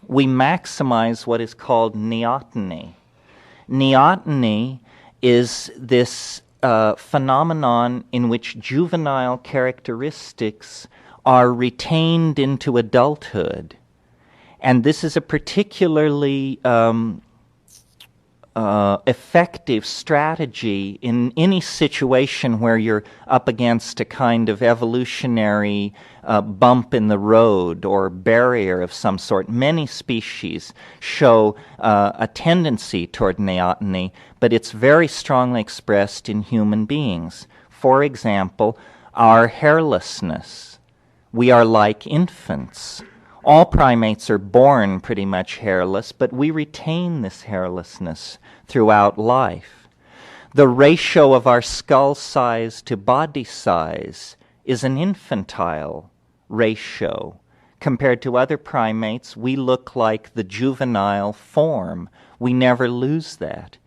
we maximize what is called neoteny. Neoteny is this phenomenon in which juvenile characteristics are retained into adulthood. And this is a particularly effective strategy in any situation where you're up against a kind of evolutionary bump in the road or barrier of some sort. Many species show a tendency toward neoteny, but it's very strongly expressed in human beings. For example, our hairlessness. We are like infants. All primates are born pretty much hairless, but we retain this hairlessness throughout life. The ratio of our skull size to body size is an infantile ratio. Compared to other primates, we look like the juvenile form. We never lose that.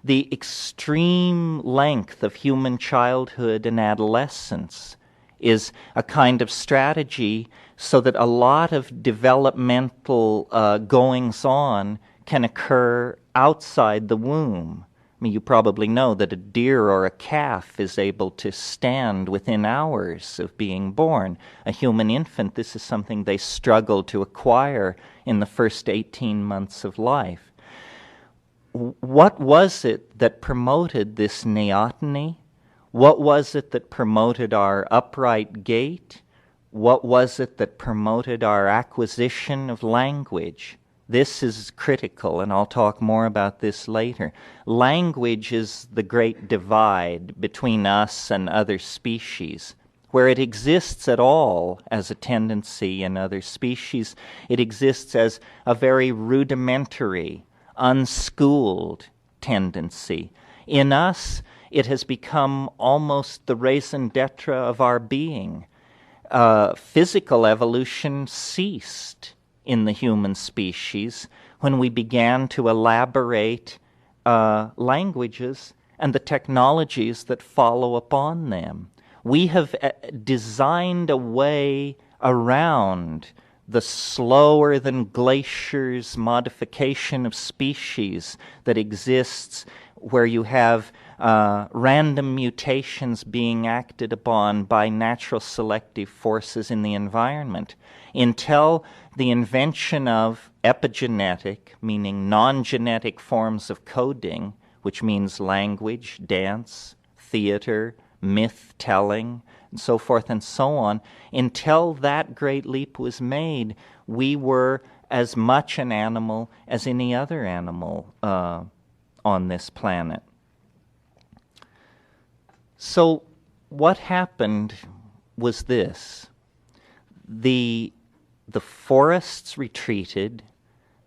The extreme length of human childhood and adolescence is a kind of strategy so that a lot of developmental goings-on can occur outside the womb. I mean, you probably know that a deer or a calf is able to stand within hours of being born. A human infant, this is something they struggle to acquire in the first 18 months of life. What was it that promoted this neoteny? What was it that promoted our upright gait? What was it that promoted our acquisition of language? This is critical, and I'll talk more about this later. Language is the great divide between us and other species. Where it exists at all as a tendency in other species, it exists as a very rudimentary, unschooled tendency. In us, it has become almost the raison d'etre of our being. Physical evolution ceased in the human species when we began to elaborate languages and the technologies that follow upon them. We have designed a way around the slower than glaciers modification of species that exists where you have random mutations being acted upon by natural selective forces in the environment, until the invention of epigenetic, meaning non-genetic forms of coding, which means language, dance, theater, myth-telling, and so forth and so on. Until that great leap was made, we were as much an animal as any other animal on this planet. So what happened was this. The forests retreated.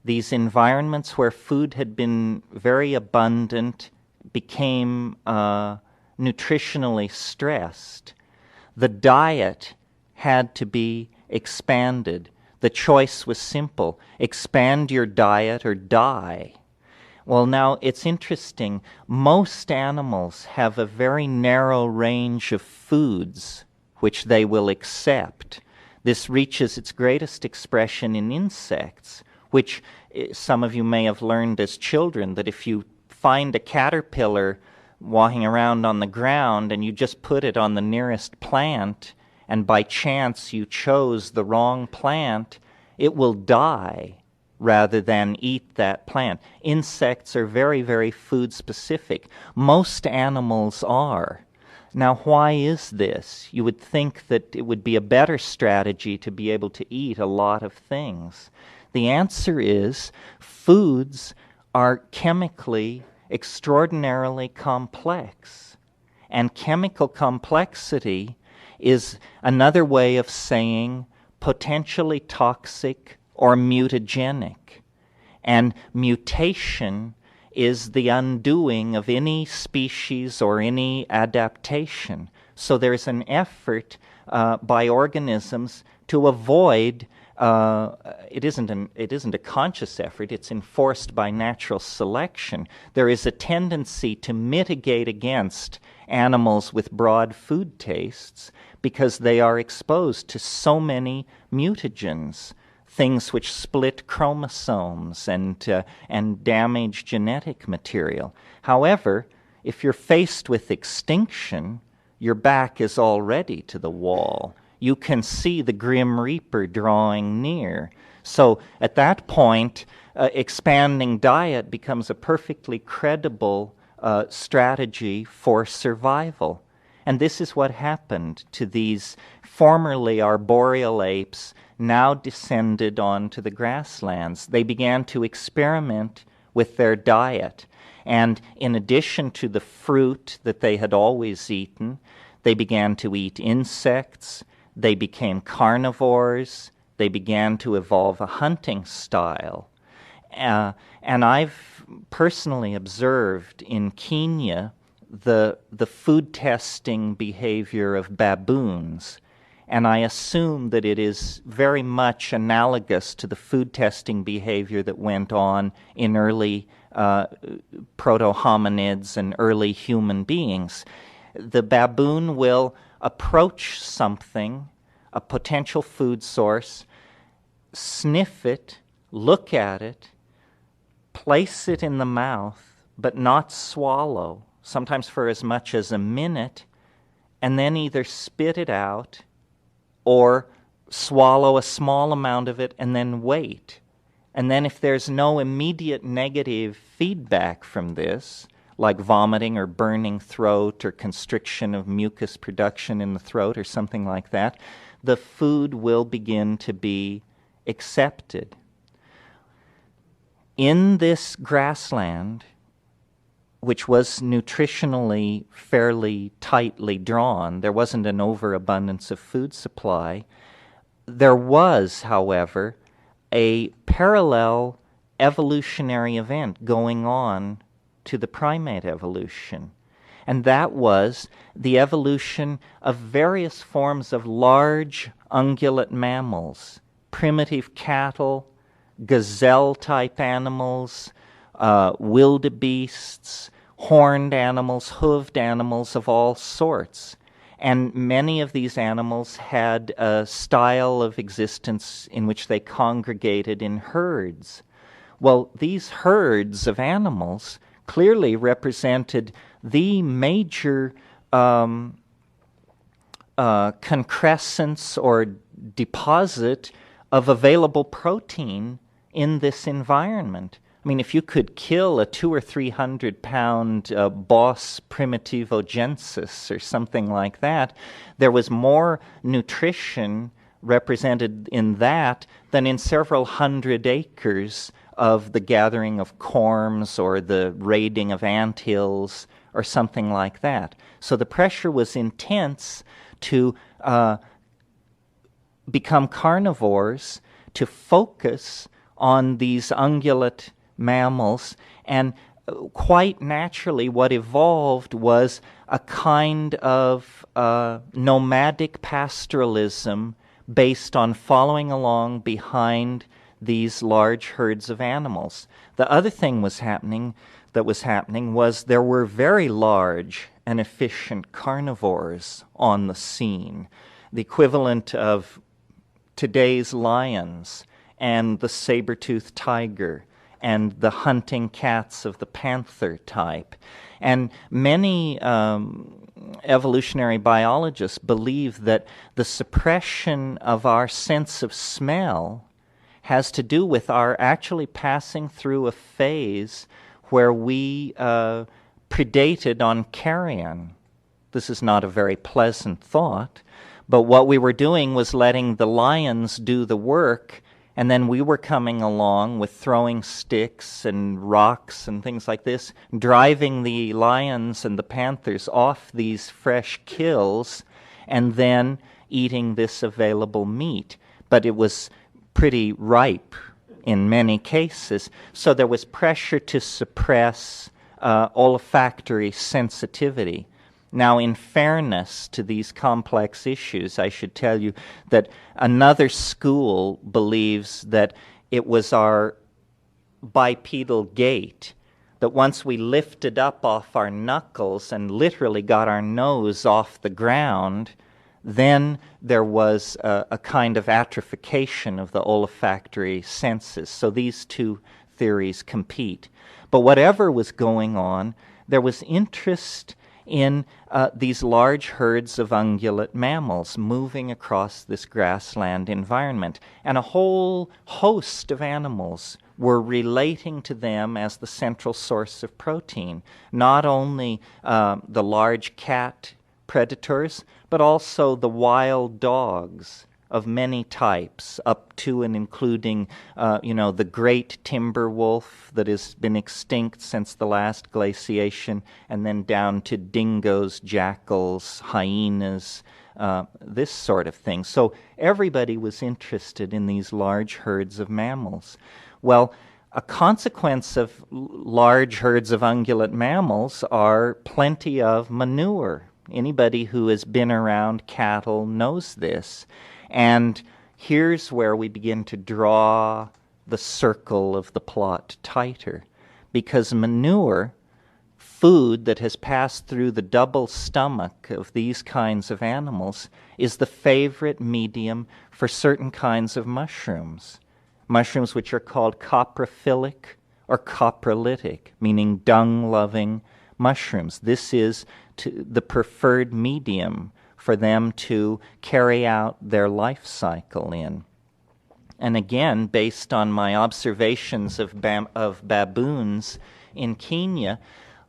These environments where food had been very abundant became nutritionally stressed. The diet had to be expanded. The choice was simple: expand your diet or die. Well, now, it's interesting. Most animals have a very narrow range of foods which they will accept. This reaches its greatest expression in insects, which some of you may have learned as children, that if you find a caterpillar walking around on the ground and you just put it on the nearest plant, and by chance you chose the wrong plant, it will die rather than eat that plant. Insects are very, very food specific. Most animals are. Now, why is this? You would think that it would be a better strategy to be able to eat a lot of things. The answer is foods are chemically extraordinarily complex. And chemical complexity is another way of saying potentially toxic or mutagenic. And mutation is the undoing of any species or any adaptation. So there's an effort by organisms to avoid, it isn't a conscious effort, it's enforced by natural selection. There is a tendency to mitigate against animals with broad food tastes because they are exposed to so many mutagens. things which split chromosomes and damage genetic material. However, if you're faced with extinction, your back is already to the wall. You can see the grim reaper drawing near. So at that point, expanding diet becomes a perfectly credible strategy for survival. And this is what happened to these formerly arboreal apes, now descended onto the grasslands. They began to experiment with their diet. And in addition to the fruit that they had always eaten, they began to eat insects, they became carnivores, they began to evolve a hunting style. And I've personally observed in Kenya the food testing behavior of baboons, and I assume that it is very much analogous to the food testing behavior that went on in early proto-hominids and early human beings. The baboon will approach something, a potential food source, sniff it, look at it, place it in the mouth, but not swallow, sometimes for as much as a minute, and then either spit it out or swallow a small amount of it and then wait. And then if there's no immediate negative feedback from this, like vomiting or burning throat or constriction of mucus production in the throat or something like that, the food will begin to be accepted. In this grassland, which was nutritionally fairly tightly drawn, there wasn't an overabundance of food supply. There was, however, a parallel evolutionary event going on to the primate evolution. And that was the evolution of various forms of large ungulate mammals, primitive cattle, gazelle-type animals, wildebeests, horned animals, hooved animals of all sorts. And many of these animals had a style of existence in which they congregated in herds. Well, these herds of animals clearly represented the major concrescence or deposit of available protein in this environment. I mean, if you could kill a 200 or 300 pound Bos primitivogensis or something like that, there was more nutrition represented in that than in several hundred acres of the gathering of corms or the raiding of anthills or something like that. So the pressure was intense to become carnivores, to focus on these ungulate mammals, and quite naturally what evolved was a kind of nomadic pastoralism based on following along behind these large herds of animals. The other thing that was happening was there were very large and efficient carnivores on the scene, the equivalent of today's lions and the saber-toothed tiger and the hunting cats of the panther type. And many evolutionary biologists believe that the suppression of our sense of smell has to do with our actually passing through a phase where we predated on carrion. This is not a very pleasant thought, but what we were doing was letting the lions do the work, and then we were coming along with throwing sticks and rocks and things like this, driving the lions and the panthers off these fresh kills, and then eating this available meat. But it was pretty ripe in many cases, so there was pressure to suppress olfactory sensitivity. Now, in fairness to these complex issues, I should tell you that another school believes that it was our bipedal gait, that once we lifted up off our knuckles and literally got our nose off the ground, then there was a kind of atrophication of the olfactory senses. So these two theories compete. But whatever was going on, there was interest in these large herds of ungulate mammals moving across this grassland environment. And a whole host of animals were relating to them as the central source of protein. Not only the large cat predators, but also the wild dogs of many types, up to and including, the great timber wolf that has been extinct since the last glaciation, and then down to dingoes, jackals, hyenas, this sort of thing. So everybody was interested in these large herds of mammals. Well, a consequence of large herds of ungulate mammals are plenty of manure. Anybody who has been around cattle knows this. And here's where we begin to draw the circle of the plot tighter. Because manure, food that has passed through the double stomach of these kinds of animals, is the favorite medium for certain kinds of mushrooms. Mushrooms which are called coprophilic or coprolytic, meaning dung-loving mushrooms. This is the preferred medium for them to carry out their life cycle in. And again, based on my observations of baboons in Kenya,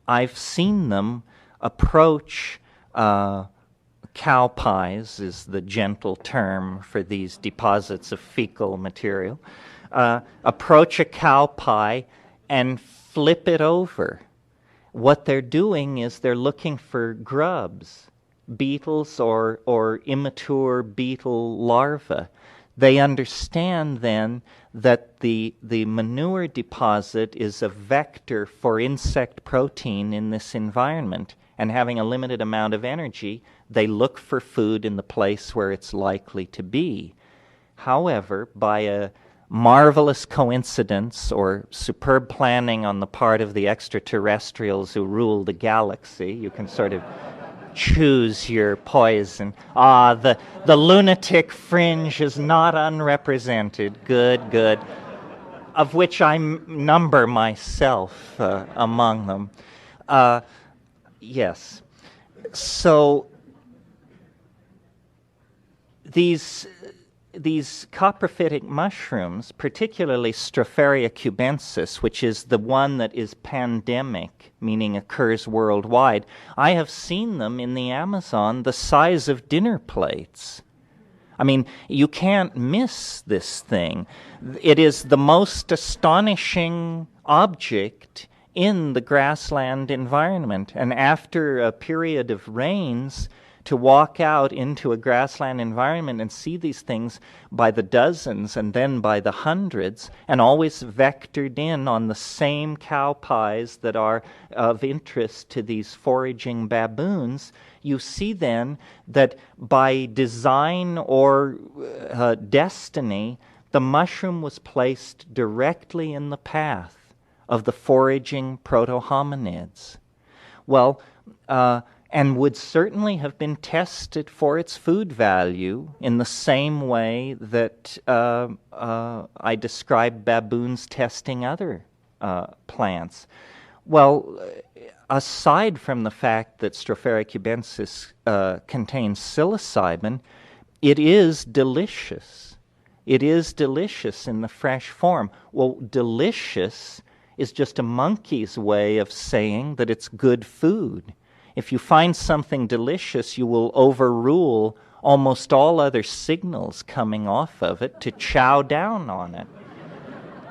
I've seen them approach cow pies, is the gentle term for these deposits of fecal material, approach a cow pie and flip it over. What they're doing is they're looking for grubs, beetles or immature beetle larvae. They understand then that the manure deposit is a vector for insect protein in this environment, and having a limited amount of energy, they look for food in the place where it's likely to be. However, by a marvelous coincidence or superb planning on the part of the extraterrestrials who rule the galaxy, you can sort of choose your poison. The lunatic fringe is not unrepresented. Good, good. Of which I number myself among them. Yes. So these coprophytic mushrooms, particularly Stropharia cubensis, which is the one that is pandemic, meaning occurs worldwide, I have seen them in the Amazon the size of dinner plates. I mean, you can't miss this thing. It is the most astonishing object in the grassland environment. And after a period of rains, to walk out into a grassland environment and see these things by the dozens and then by the hundreds, and always vectored in on the same cow pies that are of interest to these foraging baboons, you see then that by design or destiny, the mushroom was placed directly in the path of the foraging proto-hominids. Well, and would certainly have been tested for its food value in the same way that I described baboons testing other plants. Well, aside from the fact that Stropharia cubensis contains psilocybin, it is delicious. It is delicious in the fresh form. Well, delicious is just a monkey's way of saying that it's good food. If you find something delicious, you will overrule almost all other signals coming off of it to chow down on it.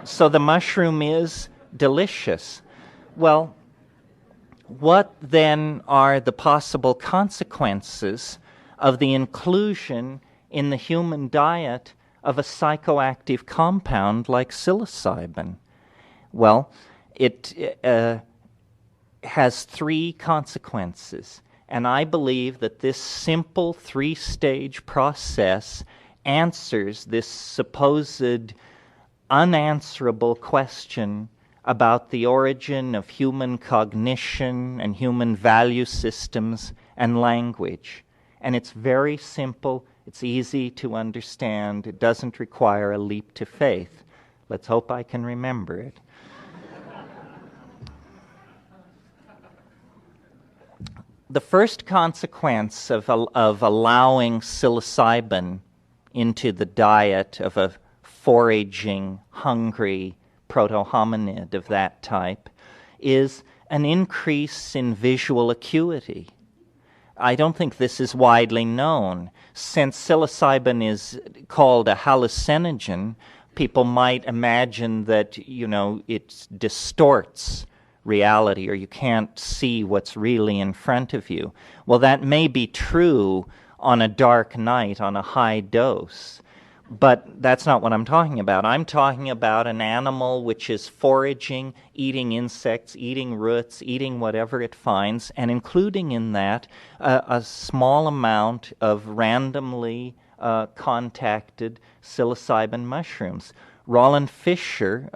So the mushroom is delicious. Well, what then are the possible consequences of the inclusion in the human diet of a psychoactive compound like psilocybin? Well, it has three consequences, and I believe that this simple three-stage process answers this supposed unanswerable question about the origin of human cognition and human value systems and language. And it's very simple, it's easy to understand, it doesn't require a leap to faith. Let's hope I can remember it. The first consequence of allowing psilocybin into the diet of a foraging, hungry proto-hominid of that type is an increase in visual acuity. I don't think this is widely known. Since psilocybin is called a hallucinogen, people might imagine that, it distorts reality, or you can't see what's really in front of you. Well, that may be true on a dark night on a high dose, but that's not what I'm talking about. I'm talking about an animal which is foraging, eating insects, eating roots, eating whatever it finds, and including in that a small amount of randomly contacted psilocybin mushrooms. Roland Fisher,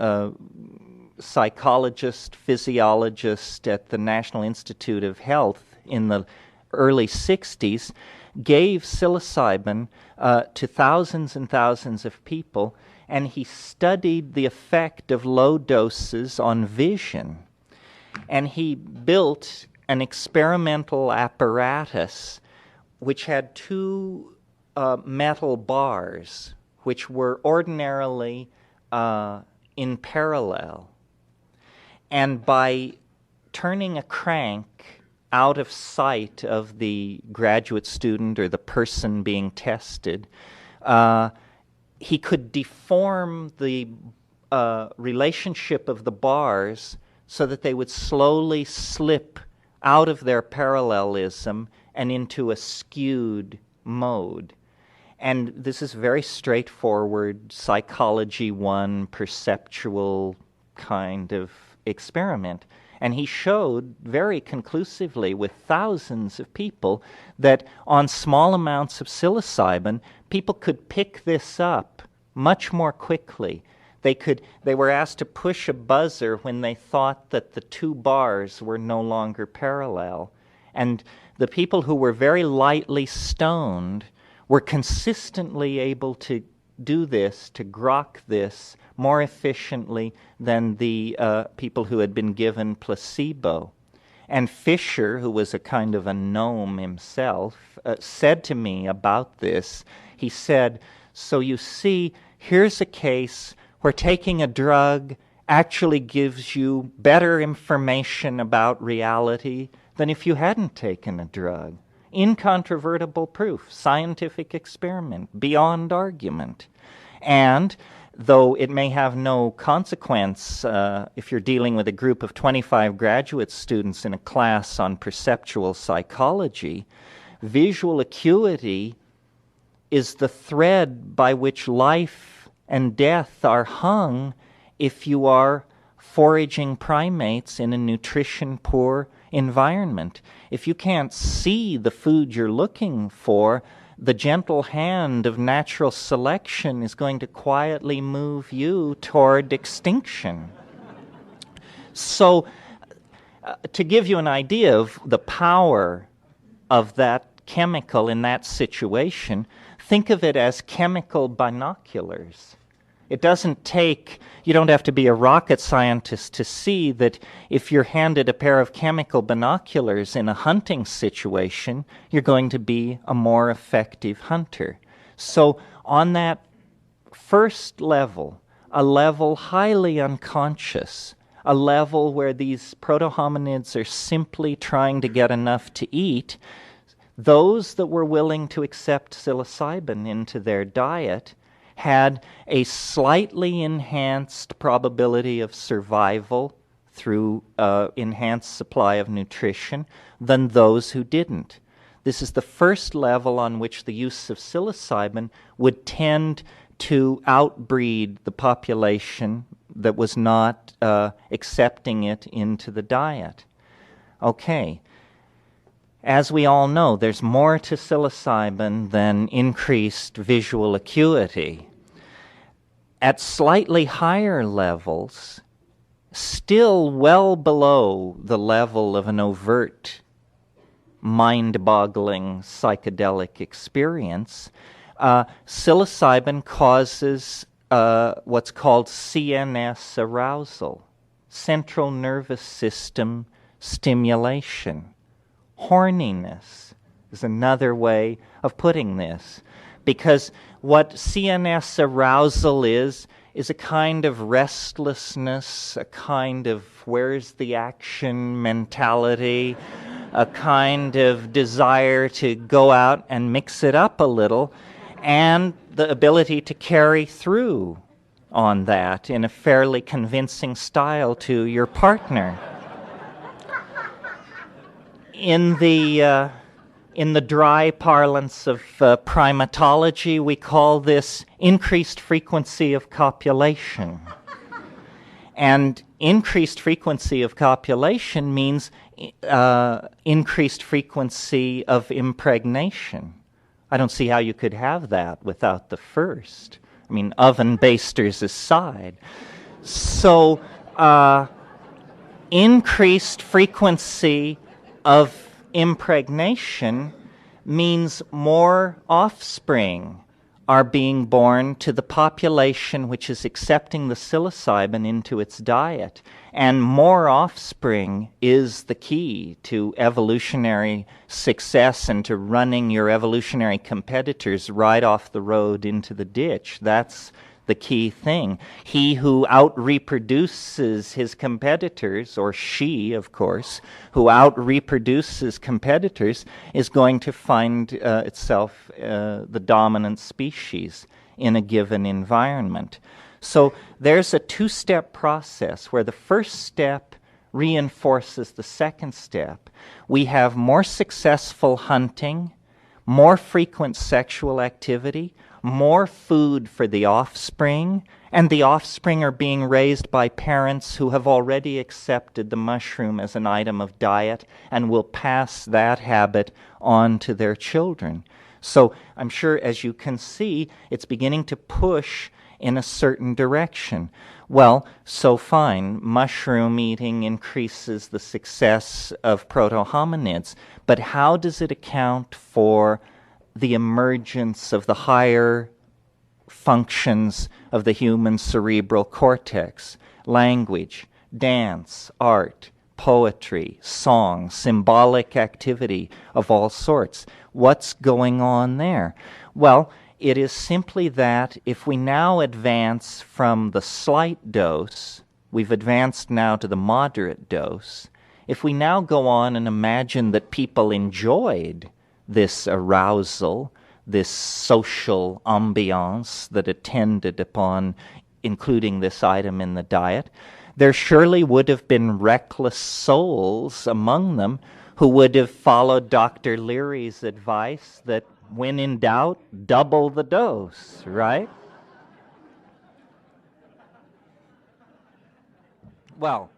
psychologist, physiologist at the National Institute of Health in the early 60s, gave psilocybin to thousands and thousands of people, and he studied the effect of low doses on vision. And he built an experimental apparatus which had two metal bars, which were ordinarily in parallel. And by turning a crank out of sight of the graduate student or the person being tested, he could deform the relationship of the bars so that they would slowly slip out of their parallelism and into a skewed mode. And this is very straightforward Psychology 1 perceptual kind of experiment. And he showed very conclusively with thousands of people that on small amounts of psilocybin, people could pick this up much more quickly. They were asked to push a buzzer when they thought that the two bars were no longer parallel. And the people who were very lightly stoned were consistently able to do this, to grok this, more efficiently than the people who had been given placebo. And Fisher, who was a kind of a gnome himself, said to me about this, he said, so you see, here's a case where taking a drug actually gives you better information about reality than if you hadn't taken a drug. Incontrovertible proof, scientific experiment, beyond argument. And though it may have no consequence if you're dealing with a group of 25 graduate students in a class on perceptual psychology, visual acuity is the thread by which life and death are hung if you are foraging primates in a nutrition-poor environment. If you can't see the food you're looking for, the gentle hand of natural selection is going to quietly move you toward extinction. So, to give you an idea of the power of that chemical in that situation, think of it as chemical binoculars. It doesn't take, you don't have to be a rocket scientist to see that if you're handed a pair of chemical binoculars in a hunting situation, you're going to be a more effective hunter. So on that first level, a level highly unconscious, a level where these proto-hominids are simply trying to get enough to eat, those that were willing to accept psilocybin into their diet had a slightly enhanced probability of survival through enhanced supply of nutrition than those who didn't. This is the first level on which the use of psilocybin would tend to outbreed the population that was not accepting it into the diet. Okay. As we all know, there's more to psilocybin than increased visual acuity. At slightly higher levels, still well below the level of an overt mind-boggling psychedelic experience, psilocybin causes what's called CNS arousal, central nervous system stimulation. Horniness is another way of putting this, because what CNS arousal is a kind of restlessness, a kind of where's the action mentality, a kind of desire to go out and mix it up a little, and the ability to carry through on that in a fairly convincing style to your partner. In the dry parlance of primatology, we call this increased frequency of copulation. And increased frequency of copulation means increased frequency of impregnation. I don't see how you could have that without the first. I mean, oven basters aside. So, increased frequency of impregnation means more offspring are being born to the population which is accepting the psilocybin into its diet. And more offspring is the key to evolutionary success and to running your evolutionary competitors right off the road into the ditch. That's the key thing. He who out-reproduces his competitors, or she, of course, who out-reproduces competitors, is going to find itself the dominant species in a given environment. So there's a two-step process where the first step reinforces the second step. We have more successful hunting, more frequent sexual activity, more food for the offspring, and the offspring are being raised by parents who have already accepted the mushroom as an item of diet and will pass that habit on to their children. So I'm sure, as you can see, it's beginning to push in a certain direction. Well, so fine, mushroom eating increases the success of proto-hominids, but how does it account for the emergence of the higher functions of the human cerebral cortex? Language, dance, art, poetry, song, symbolic activity of all sorts. What's going on there? Well, it is simply that if we now advance from the slight dose, we've advanced now to the moderate dose, if we now go on and imagine that people enjoyed this arousal, this social ambiance that attended upon including this item in the diet, there surely would have been reckless souls among them who would have followed Dr. Leary's advice that when in doubt, double the dose, right? Well,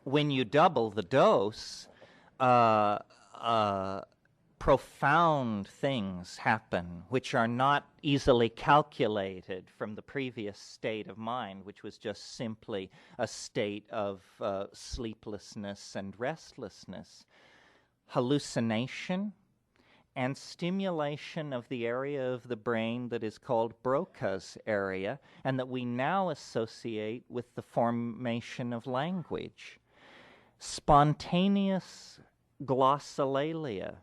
when you double the dose, uh, profound things happen which are not easily calculated from the previous state of mind, which was just simply a state of sleeplessness and restlessness. Hallucination and stimulation of the area of the brain that is called Broca's area, and that we now associate with the formation of language. Spontaneous glossolalia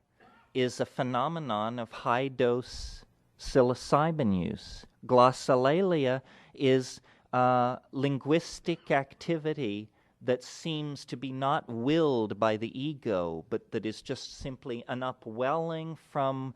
is a phenomenon of high-dose psilocybin use. Glossolalia is linguistic activity that seems to be not willed by the ego, but that is just simply an upwelling from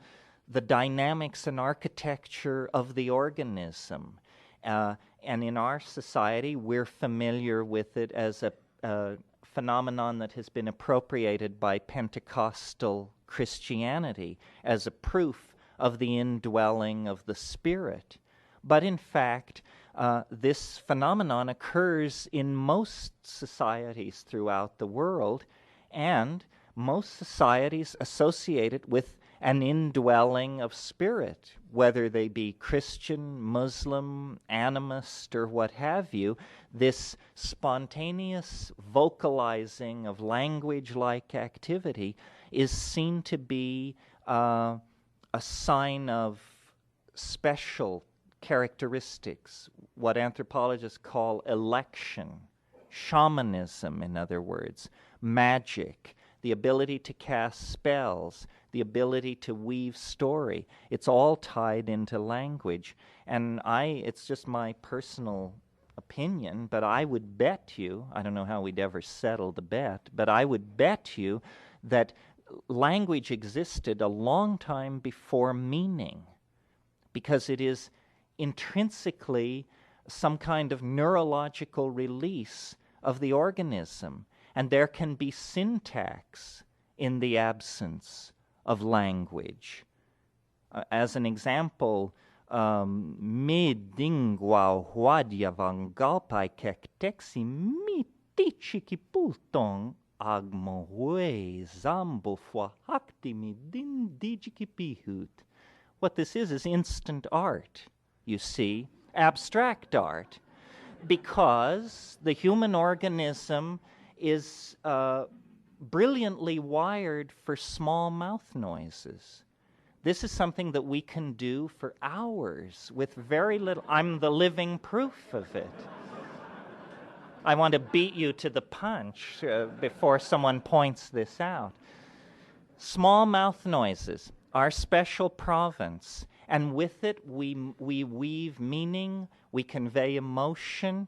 the dynamics and architecture of the organism. And in our society, we're familiar with it as a phenomenon that has been appropriated by Pentecostal Christianity as a proof of the indwelling of the Spirit. But in fact, this phenomenon occurs in most societies throughout the world, and most societies associate it with an indwelling of spirit, whether they be Christian, Muslim, animist, or what have you. This spontaneous vocalizing of language-like activity is seen to be a sign of special characteristics, what anthropologists call election, shamanism, in other words, magic, the ability to cast spells, the ability to weave story. It's all tied into language. And it's just my personal opinion, but I would bet you, I don't know how we'd ever settle the bet, but I would bet you that language existed a long time before meaning, because it is intrinsically some kind of neurological release of the organism, and there can be syntax in the absence of language. As an example, me dingwa huadia vangalpai kektexi mi tichikipultong agmo hue zambo fwa hakti mi din dijikipihut. What this is instant art, you see, abstract art, because the human organism is brilliantly wired for small mouth noises. This is something that we can do for hours with very little. I'm the living proof of it. I want to beat you to the punch before someone points this out. Small mouth noises, our special province, and with it we weave meaning, we convey emotion,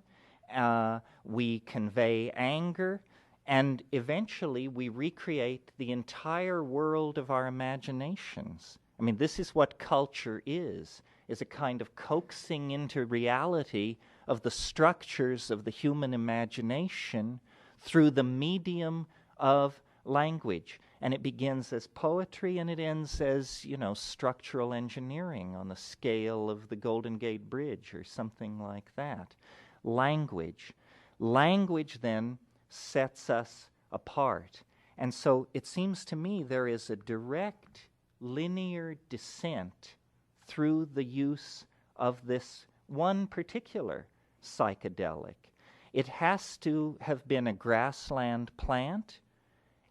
we convey anger, and eventually we recreate the entire world of our imaginations. I mean, this is what culture is a kind of coaxing into reality of the structures of the human imagination through the medium of language. And it begins as poetry and it ends as, structural engineering on the scale of the Golden Gate Bridge or something like that. Language. Language then sets us apart. And so it seems to me there is a direct linear descent through the use of this one particular psychedelic. It has to have been a grassland plant.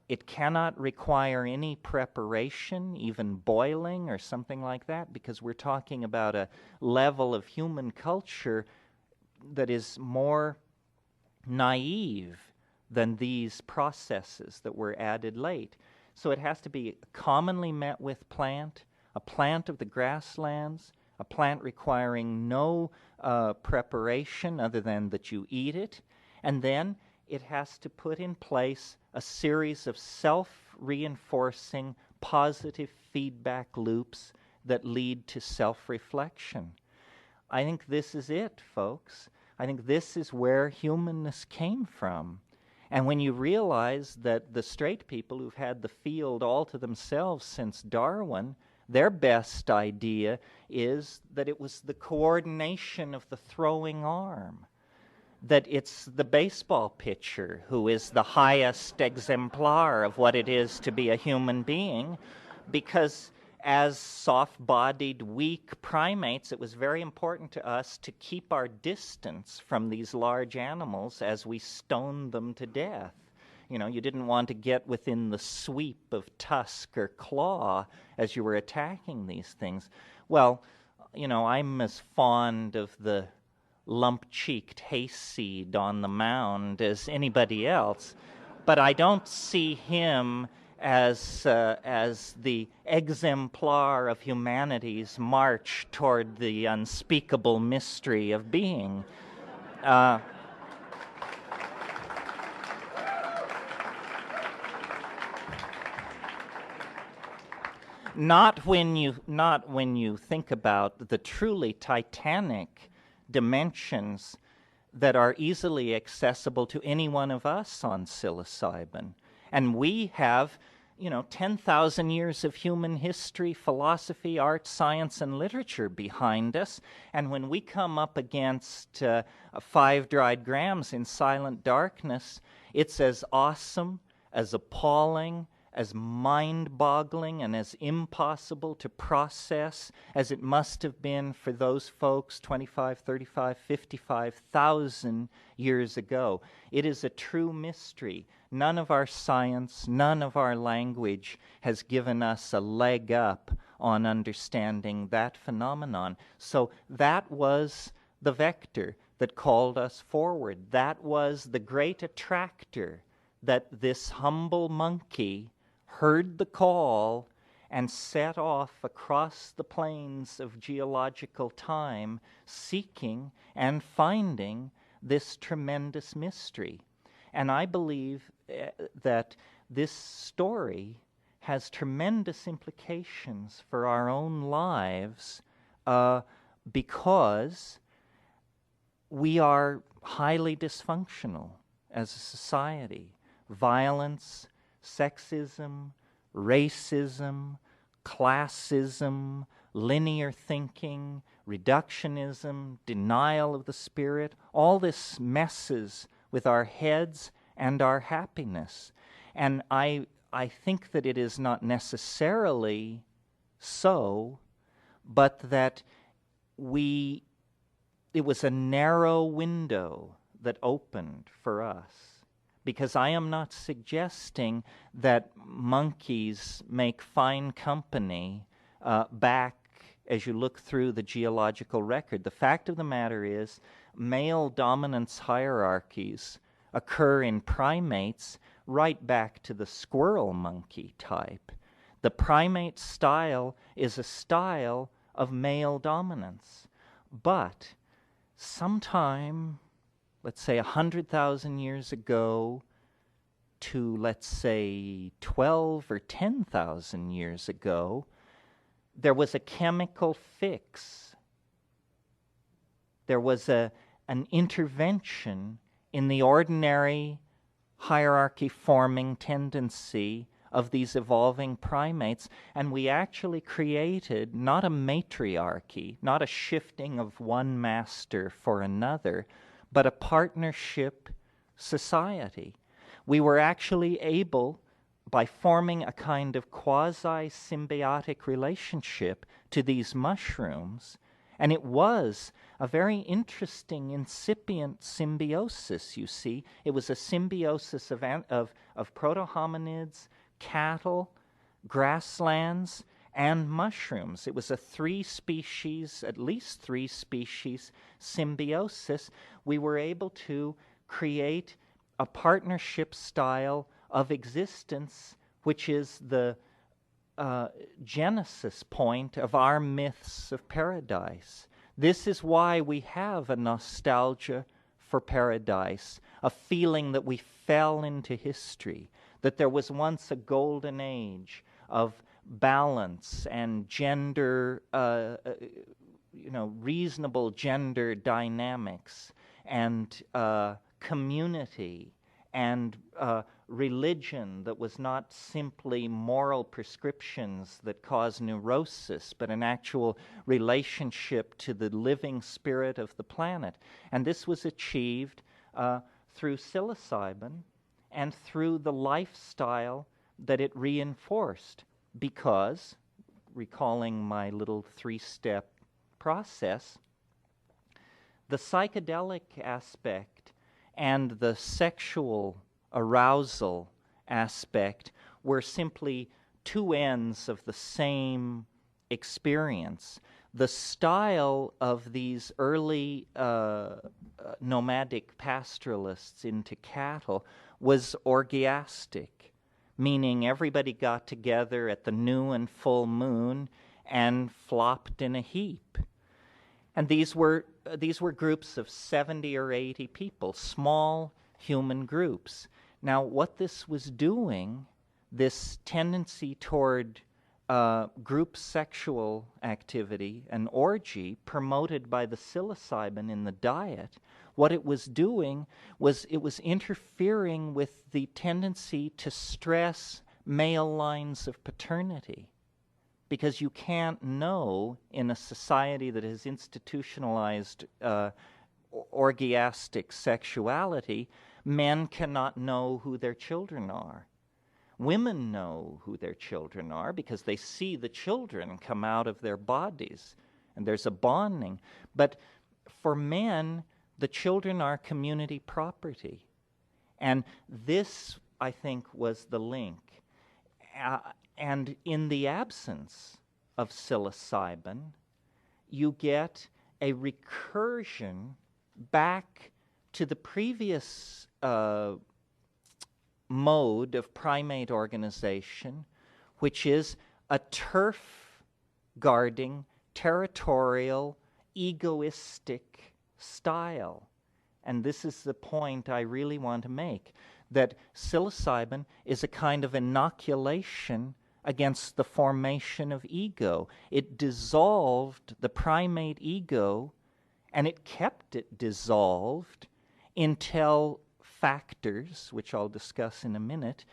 It cannot require any preparation, even boiling or something like that, because we're talking about a level of human culture that is more naive than these processes that were added late. So it has to be commonly met with plant, a plant of the grasslands, a plant requiring no preparation other than that you eat it, and then it has to put in place a series of self-reinforcing positive feedback loops that lead to self-reflection. I think this is it, folks. I think this is where humanness came from. And when you realize that the straight people who've had the field all to themselves since Darwin, their best idea is that it was the coordination of the throwing arm, that it's the baseball pitcher who is the highest exemplar of what it is to be a human being, because as soft-bodied, weak primates, it was very important to us to keep our distance from these large animals as we stoned them to death. You didn't want to get within the sweep of tusk or claw as you were attacking these things. Well, I'm as fond of the lump-cheeked hayseed on the mound as anybody else, but I don't see him as the exemplar of humanity's march toward the unspeakable mystery of being. Not when you think about the truly titanic dimensions that are easily accessible to any one of us on psilocybin. And we have, 10,000 years of human history, philosophy, art, science, and literature behind us. And when we come up against 5 dried grams in silent darkness, it's as awesome, as appalling, as mind-boggling and as impossible to process as it must have been for those folks 25, 35, 55,000 years ago. It is a true mystery. None of our science, none of our language has given us a leg up on understanding that phenomenon. So that was the vector that called us forward. That was the great attractor, that this humble monkey heard the call and set off across the plains of geological time, seeking and finding this tremendous mystery. And I believe that this story has tremendous implications for our own lives because we are highly dysfunctional as a society. Violence, sexism, racism, classism, linear thinking, reductionism, denial of the spirit, all this messes with our heads and our happiness. And I think that it is not necessarily so, but that it was a narrow window that opened for us. Because I am not suggesting that monkeys make fine company back as you look through the geological record. The fact of the matter is, male dominance hierarchies occur in primates right back to the squirrel monkey type. The primate style is a style of male dominance. But sometime, let's say 100,000 years ago to, let's say, 12 or 10,000 years ago, there was a chemical fix. There was an intervention in the ordinary hierarchy-forming tendency of these evolving primates, and we actually created not a matriarchy, not a shifting of one master for another, but a partnership society. We were actually able, by forming a kind of quasi-symbiotic relationship to these mushrooms, and it was a very interesting incipient symbiosis, you see. It was a symbiosis of proto-hominids, cattle, grasslands, and mushrooms. It was a at least three species symbiosis. We were able to create a partnership style of existence, which is the genesis point of our myths of paradise. This is why we have a nostalgia for paradise, a feeling that we fell into history, that there was once a golden age of balance and gender, reasonable gender dynamics and community and religion that was not simply moral prescriptions that cause neurosis, but an actual relationship to the living spirit of the planet. And this was achieved through psilocybin and through the lifestyle that it reinforced, because, recalling my little three-step process, the psychedelic aspect and the sexual arousal aspect were simply two ends of the same experience. The style of these early nomadic pastoralists into cattle was orgiastic, meaning everybody got together at the new and full moon and flopped in a heap. And these were groups of 70 or 80 people, small human groups. Now, what this was doing, this tendency toward group sexual activity, an orgy promoted by the psilocybin in the diet, what it was doing was it was interfering with the tendency to stress male lines of paternity. Because you can't know, in a society that has institutionalized orgiastic sexuality, men cannot know who their children are. Women know who their children are because they see the children come out of their bodies, and there's a bonding. But for men, the children are community property. And this, I think, was the link. And in the absence of psilocybin, you get a recursion back to the previous mode of primate organization, which is a turf-guarding, territorial, egoistic style. And this is the point I really want to make, that psilocybin is a kind of inoculation against the formation of ego. It dissolved the primate ego, and it kept it dissolved until factors, which I'll discuss in a minute,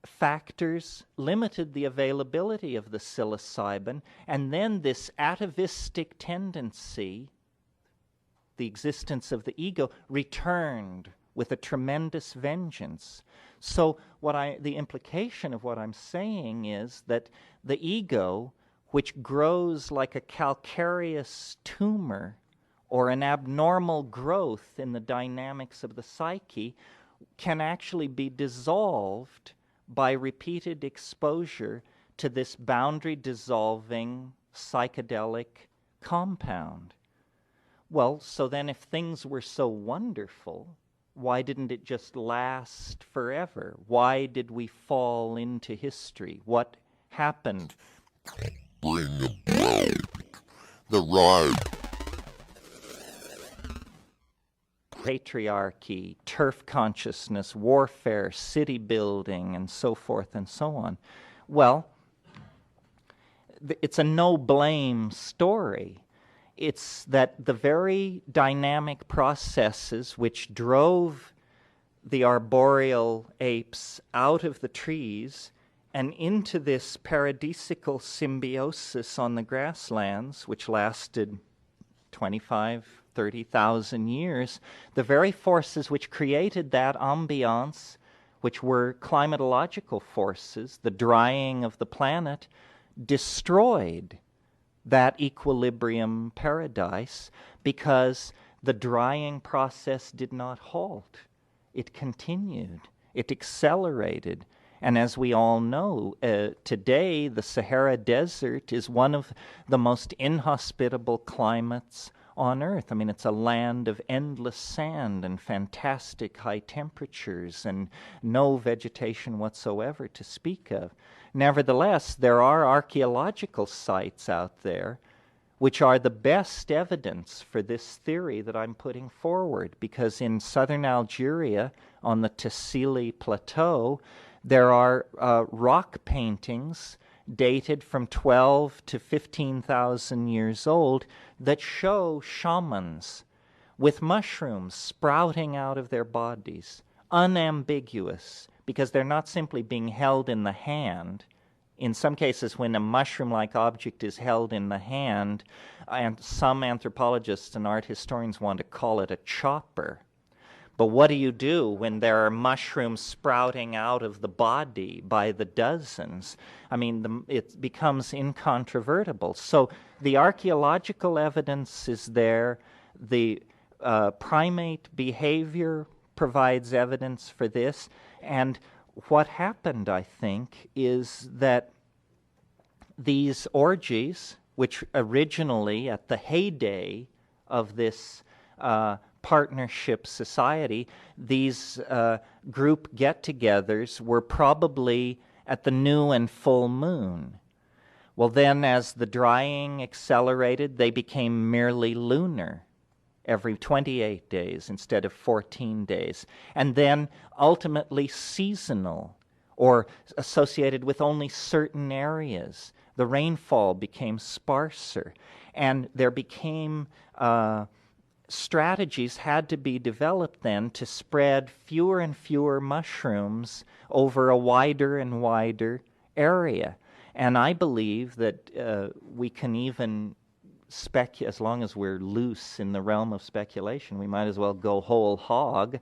factors limited the availability of the psilocybin, and then this atavistic tendency, the existence of the ego, returned with a tremendous vengeance. So the implication of what I'm saying is that the ego, which grows like a calcareous tumor or an abnormal growth in the dynamics of the psyche, can actually be dissolved by repeated exposure to this boundary-dissolving psychedelic compound. Well, so then if things were so wonderful, why didn't it just last forever? Why did we fall into history? What happened? Bring about the right. Patriarchy, turf consciousness, warfare, city building, and so forth and so on. Well, it's a no-blame story. It's that the very dynamic processes which drove the arboreal apes out of the trees and into this paradisical symbiosis on the grasslands, which lasted 25, 30,000 years, the very forces which created that ambiance, which were climatological forces, the drying of the planet, destroyed that equilibrium paradise because the drying process did not halt. It continued. It accelerated. And as we all know, today the Sahara Desert is one of the most inhospitable climates on Earth. I mean, it's a land of endless sand and fantastic high temperatures and no vegetation whatsoever to speak of. Nevertheless, there are archaeological sites out there which are the best evidence for this theory that I'm putting forward, because in southern Algeria, on the Tassili Plateau, there are rock paintings dated from 12 to 15,000 years old that show shamans with mushrooms sprouting out of their bodies, unambiguous, because they're not simply being held in the hand. In some cases, when a mushroom-like object is held in the hand, and some anthropologists and art historians want to call it a chopper. But what do you do when there are mushrooms sprouting out of the body by the dozens? I mean, it becomes incontrovertible. So the archaeological evidence is there. The primate behavior provides evidence for this. And what happened, I think, is that these orgies, which originally, at the heyday of this partnership society, these group get-togethers were probably at the new and full moon. Well, then, as the drying accelerated, they became merely lunar, every 28 days instead of 14 days, and then ultimately seasonal, or associated with only certain areas. The rainfall became sparser, and there became strategies had to be developed then to spread fewer and fewer mushrooms over a wider and wider area. And I believe that we can even as long as we're loose in the realm of speculation, we might as well go whole hog.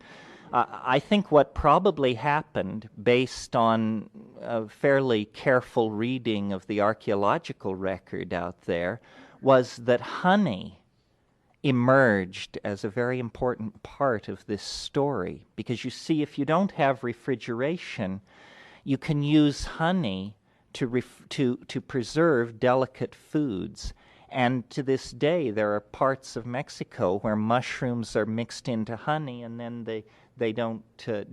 I think what probably happened, based on a fairly careful reading of the archaeological record out there, was that honey emerged as a very important part of this story. Because you see, if you don't have refrigeration, you can use honey to preserve delicate foods. And to this day, there are parts of Mexico where mushrooms are mixed into honey, and then they don't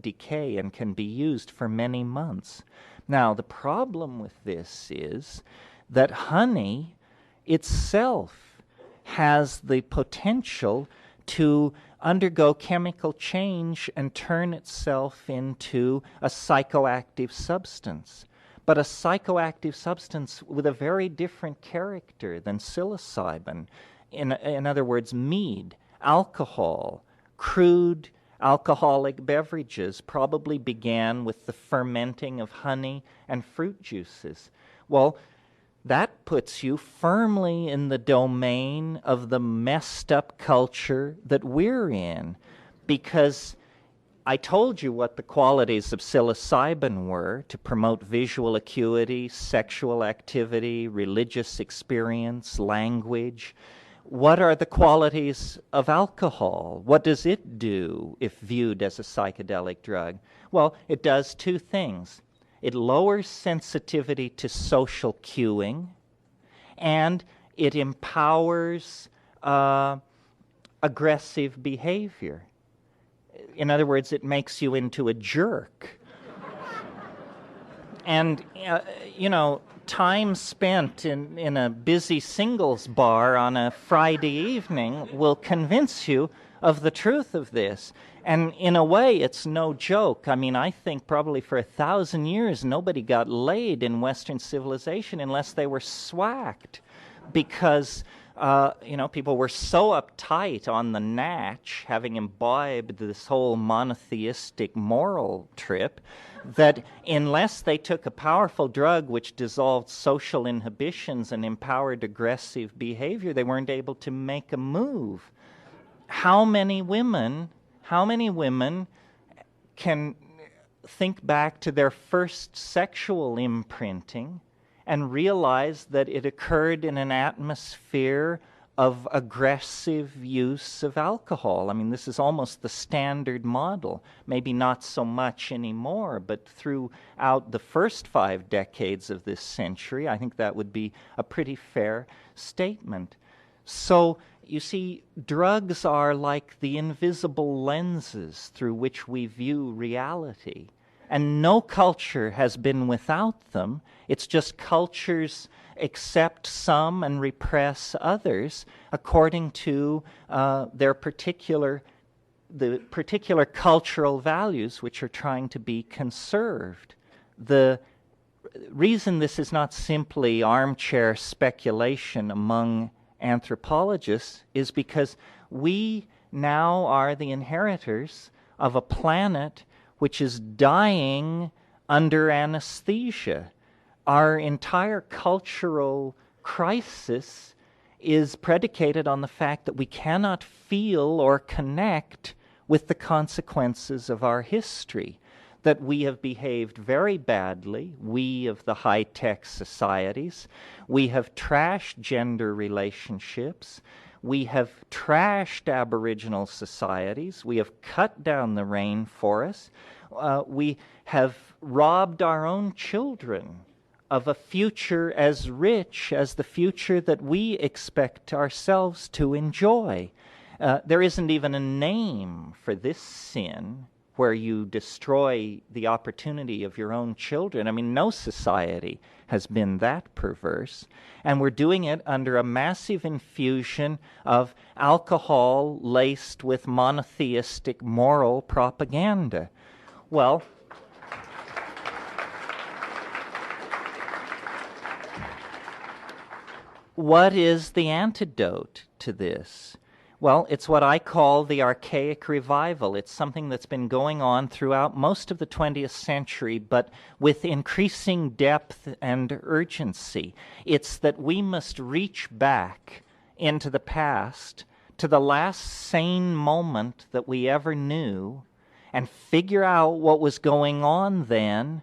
decay and can be used for many months. Now, the problem with this is that honey itself has the potential to undergo chemical change and turn itself into a psychoactive substance. But a psychoactive substance with a very different character than psilocybin. In other words, mead, alcohol, crude alcoholic beverages probably began with the fermenting of honey and fruit juices. Well, that puts you firmly in the domain of the messed up culture that we're in, because I told you what the qualities of psilocybin were: to promote visual acuity, sexual activity, religious experience, language. What are the qualities of alcohol? What does it do if viewed as a psychedelic drug? Well, it does two things. It lowers sensitivity to social cueing, and it empowers aggressive behavior. In other words, it makes you into a jerk. And, time spent in a busy singles bar on a Friday evening will convince you of the truth of this. And in a way, it's no joke. I mean, I think probably for 1,000 years, nobody got laid in Western civilization unless they were swacked, because people were so uptight on the natch, having imbibed this whole monotheistic moral trip, that unless they took a powerful drug which dissolved social inhibitions and empowered aggressive behavior, they weren't able to make a move. How many women can think back to their first sexual imprinting and realize that it occurred in an atmosphere of aggressive use of alcohol? I mean, this is almost the standard model. Maybe not so much anymore, but throughout the first 5 decades of this century, I think that would be a pretty fair statement. So, you see, drugs are like the invisible lenses through which we view reality. And no culture has been without them. It's just cultures accept some and repress others according to the particular cultural values which are trying to be conserved. The reason this is not simply armchair speculation among anthropologists is because we now are the inheritors of a planet which is dying under anesthesia. Our entire cultural crisis is predicated on the fact that we cannot feel or connect with the consequences of our history, that we have behaved very badly, we of the high-tech societies. We have trashed gender relationships. We have trashed Aboriginal societies. We have cut down the rainforests. We have robbed our own children of a future as rich as the future that we expect ourselves to enjoy. There isn't even a name for this sin where you destroy the opportunity of your own children. I mean, no society has been that perverse. And we're doing it under a massive infusion of alcohol laced with monotheistic moral propaganda. Well, what is the antidote to this? Well, it's what I call the archaic revival. It's something that's been going on throughout most of the 20th century, but with increasing depth and urgency. It's that we must reach back into the past to the last sane moment that we ever knew and figure out what was going on then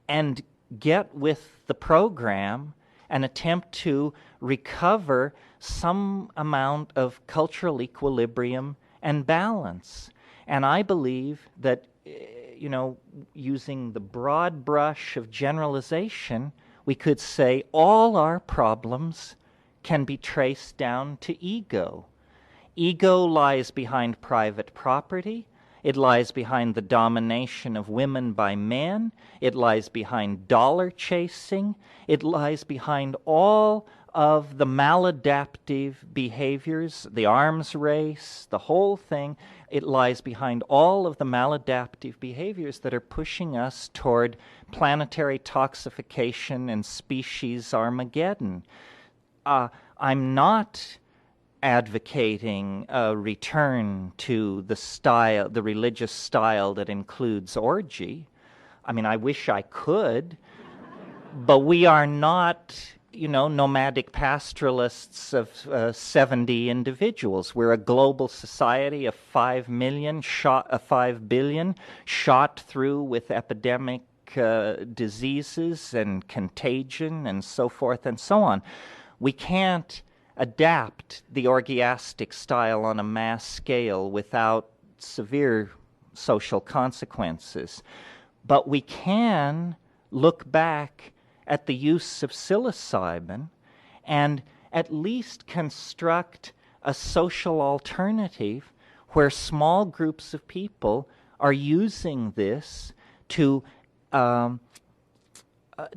and get with the program and attempt to recover some amount of cultural equilibrium and balance. And I believe that, using the broad brush of generalization, we could say all our problems can be traced down to ego. Ego lies behind private property. It lies behind the domination of women by men. It lies behind dollar chasing. It lies behind all of the maladaptive behaviors, the arms race, the whole thing. It lies behind all of the maladaptive behaviors that are pushing us toward planetary toxification and species Armageddon. I'm not advocating a return to the religious style that includes orgy. I mean, I wish I could, but we are not, nomadic pastoralists of 70 individuals. We're a global society of 5 billion shot through with epidemic diseases and contagion and so forth and so on. We can't adapt the orgiastic style on a mass scale without severe social consequences. But we can look back at the use of psilocybin and at least construct a social alternative where small groups of people are using this to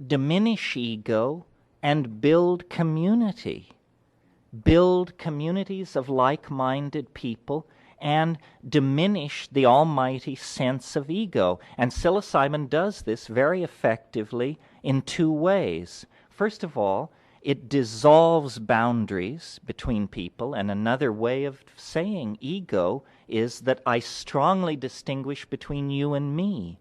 diminish ego and build community. Build communities of like-minded people and diminish the almighty sense of ego. And psilocybin does this very effectively in two ways. First of all, it dissolves boundaries between people, and another way of saying ego is that I strongly distinguish between you and me,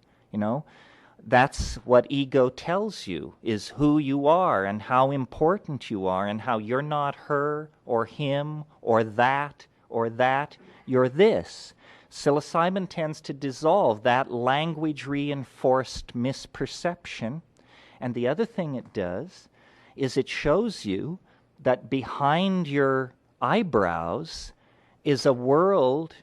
That's what ego tells you, is who you are and how important you are and how you're not her or him or that, you're this. Psilocybin tends to dissolve that language-reinforced misperception. And the other thing it does is it shows you that behind your eyebrows is a world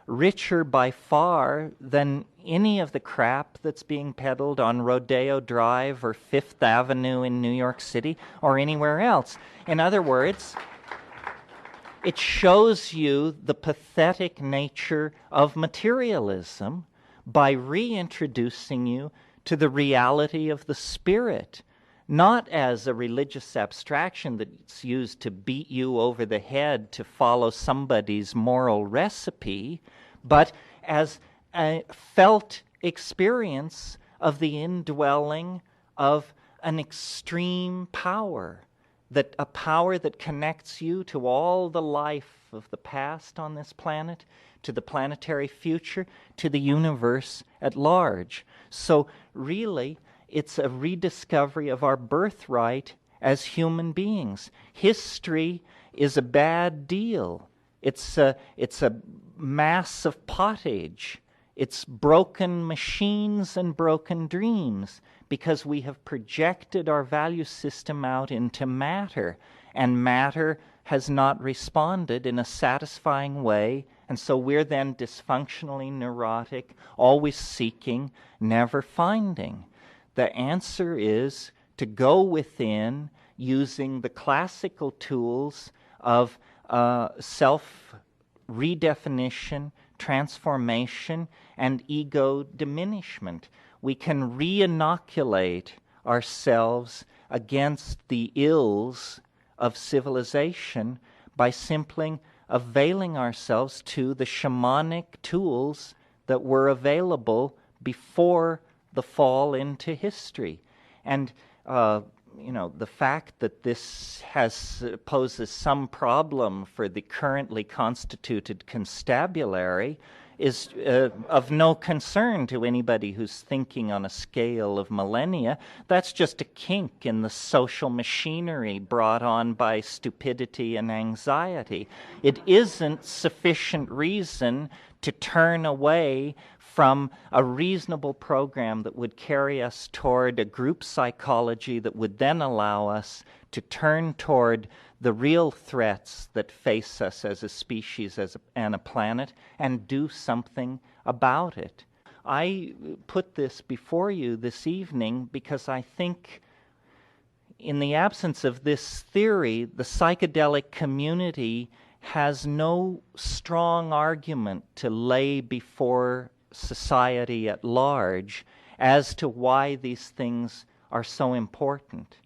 richer by far than any of the crap that's being peddled on Rodeo Drive or Fifth Avenue in New York City or anywhere else. In other words, it shows you the pathetic nature of materialism by reintroducing you to the reality of the spirit, not as a religious abstraction that's used to beat you over the head to follow somebody's moral recipe, but as a felt experience of the indwelling of an extreme power, that a power that connects you to all the life of the past on this planet, to the planetary future, to the universe at large. So really, it's a rediscovery of our birthright as human beings. History is a bad deal. It's a mass of pottage. It's broken machines and broken dreams because we have projected our value system out into matter, and matter has not responded in a satisfying way, and so we're then dysfunctionally neurotic, always seeking, never finding. The answer is to go within using the classical tools of self-redefinition, transformation, and ego diminishment. We can re-inoculate ourselves against the ills of civilization by simply availing ourselves to the shamanic tools that were available before the fall into history. And the fact that this poses some problem for the currently constituted constabulary is of no concern to anybody who's thinking on a scale of millennia. That's just a kink in the social machinery brought on by stupidity and anxiety. It isn't sufficient reason to turn away from a reasonable program that would carry us toward a group psychology that would then allow us to turn toward the real threats that face us as a species and a planet and do something about it. I put this before you this evening because I think in the absence of this theory, the psychedelic community has no strong argument to lay before society at large as to why these things are so important.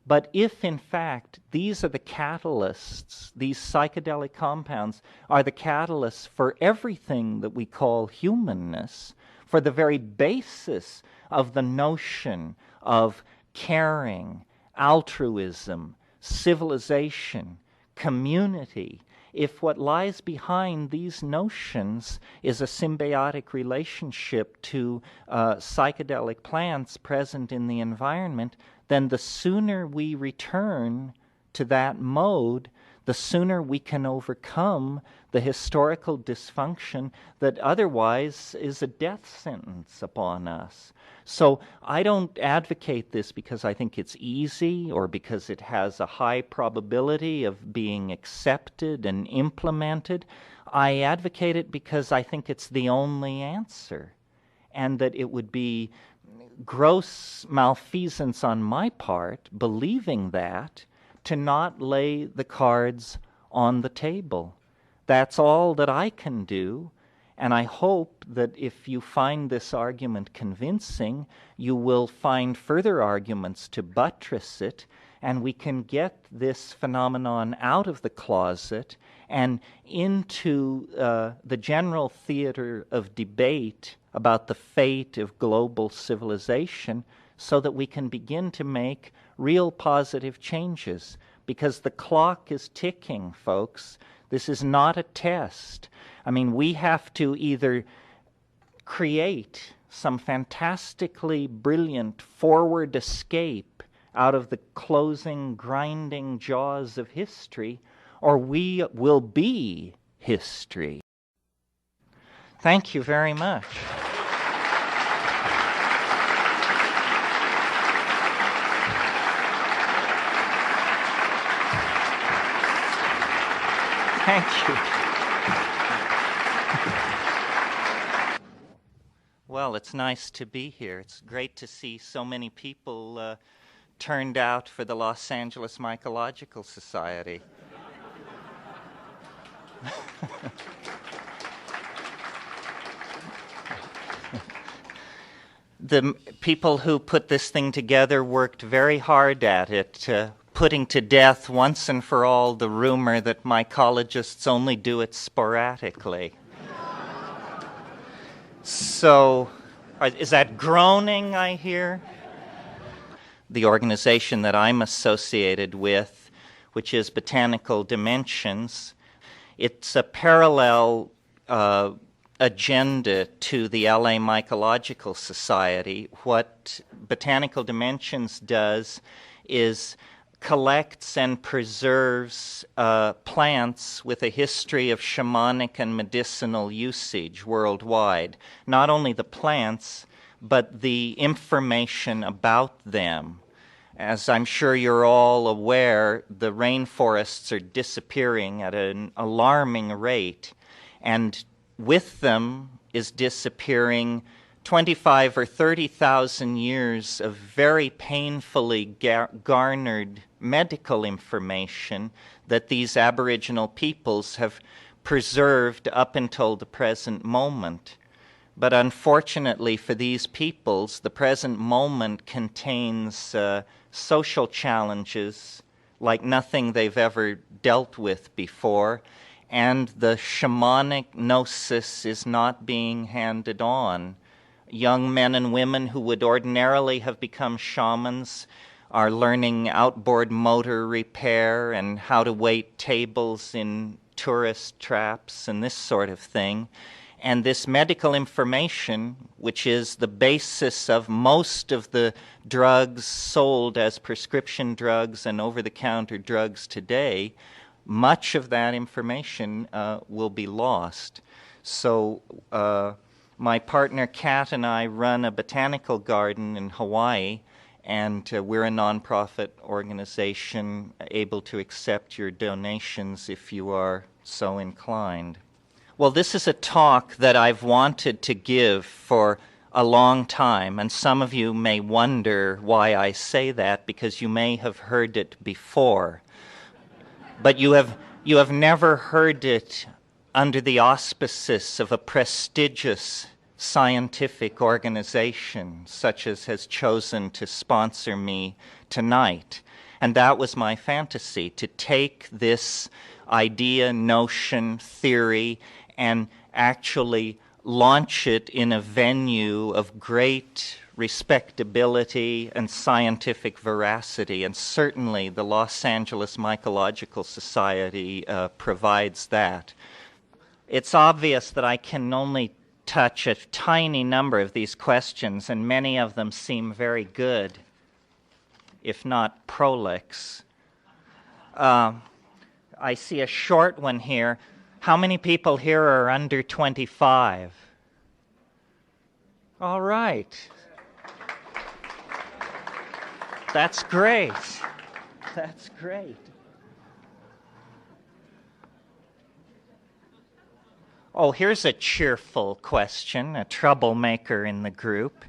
But if, in fact, these are the catalysts, these psychedelic compounds are the catalysts for everything that we call humanness, for the very basis of the notion of caring, altruism, civilization, community, if what lies behind these notions is a symbiotic relationship to psychedelic plants present in the environment, then the sooner we return to that mode, the sooner we can overcome the historical dysfunction that otherwise is a death sentence upon us. So I don't advocate this because I think it's easy or because it has a high probability of being accepted and implemented. I advocate it because I think it's the only answer, and that it would be gross malfeasance on my part, believing that, to not lay the cards on the table. That's all that I can do, and I hope that if you find this argument convincing, you will find further arguments to buttress it, and we can get this phenomenon out of the closet and into the general theater of debate about the fate of global civilization, so that we can begin to make real positive changes. Because the clock is ticking, folks. This is not a test. I mean, we have to either create some fantastically brilliant forward escape out of the closing, grinding jaws of history, or we will be history. Thank you very much. Thank you. Well, it's nice to be here. It's great to see so many people turned out for the Los Angeles Mycological Society. The people who put this thing together worked very hard at it, putting to death once and for all the rumor that mycologists only do it sporadically. So, is that groaning I hear? The organization that I'm associated with, which is Botanical Dimensions, it's a parallel agenda to the LA Mycological Society. What Botanical Dimensions does is collects and preserves plants with a history of shamanic and medicinal usage worldwide. Not only the plants, but the information about them. As I'm sure you're all aware, the rainforests are disappearing at an alarming rate, and with them is disappearing 25 or 30,000 years of very painfully garnered medical information that these Aboriginal peoples have preserved up until the present moment. But unfortunately for these peoples, the present moment contains social challenges like nothing they've ever dealt with before, and the shamanic gnosis is not being handed on. Young men and women who would ordinarily have become shamans are learning outboard motor repair and how to wait tables in tourist traps and this sort of thing. And this medical information, which is the basis of most of the drugs sold as prescription drugs and over-the-counter drugs today, much of that information will be lost. So My partner Kat and I run a botanical garden in Hawaii, and we're a nonprofit organization able to accept your donations if you are so inclined. Well, this is a talk that I've wanted to give for a long time, and some of you may wonder why I say that, because you may have heard it before. But you have never heard it under the auspices of a prestigious scientific organization such as has chosen to sponsor me tonight. And that was my fantasy, to take this idea, notion, theory, and actually launch it in a venue of great respectability and scientific veracity. And certainly the Los Angeles Mycological Society provides that. It's obvious that I can only touch a tiny number of these questions, and many of them seem very good, if not prolix. I see a short one here. How many people here are under 25? All right. That's great. That's great. Oh, here's a cheerful question, a troublemaker in the group.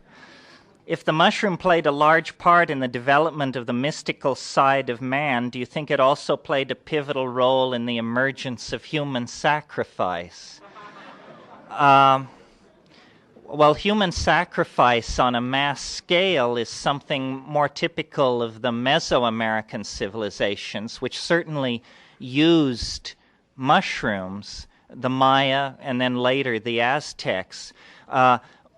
If the mushroom played a large part in the development of the mystical side of man, do you think it also played a pivotal role in the emergence of human sacrifice? Well, human sacrifice on a mass scale is something more typical of the Mesoamerican civilizations, which certainly used mushrooms, the Maya and then later the Aztecs.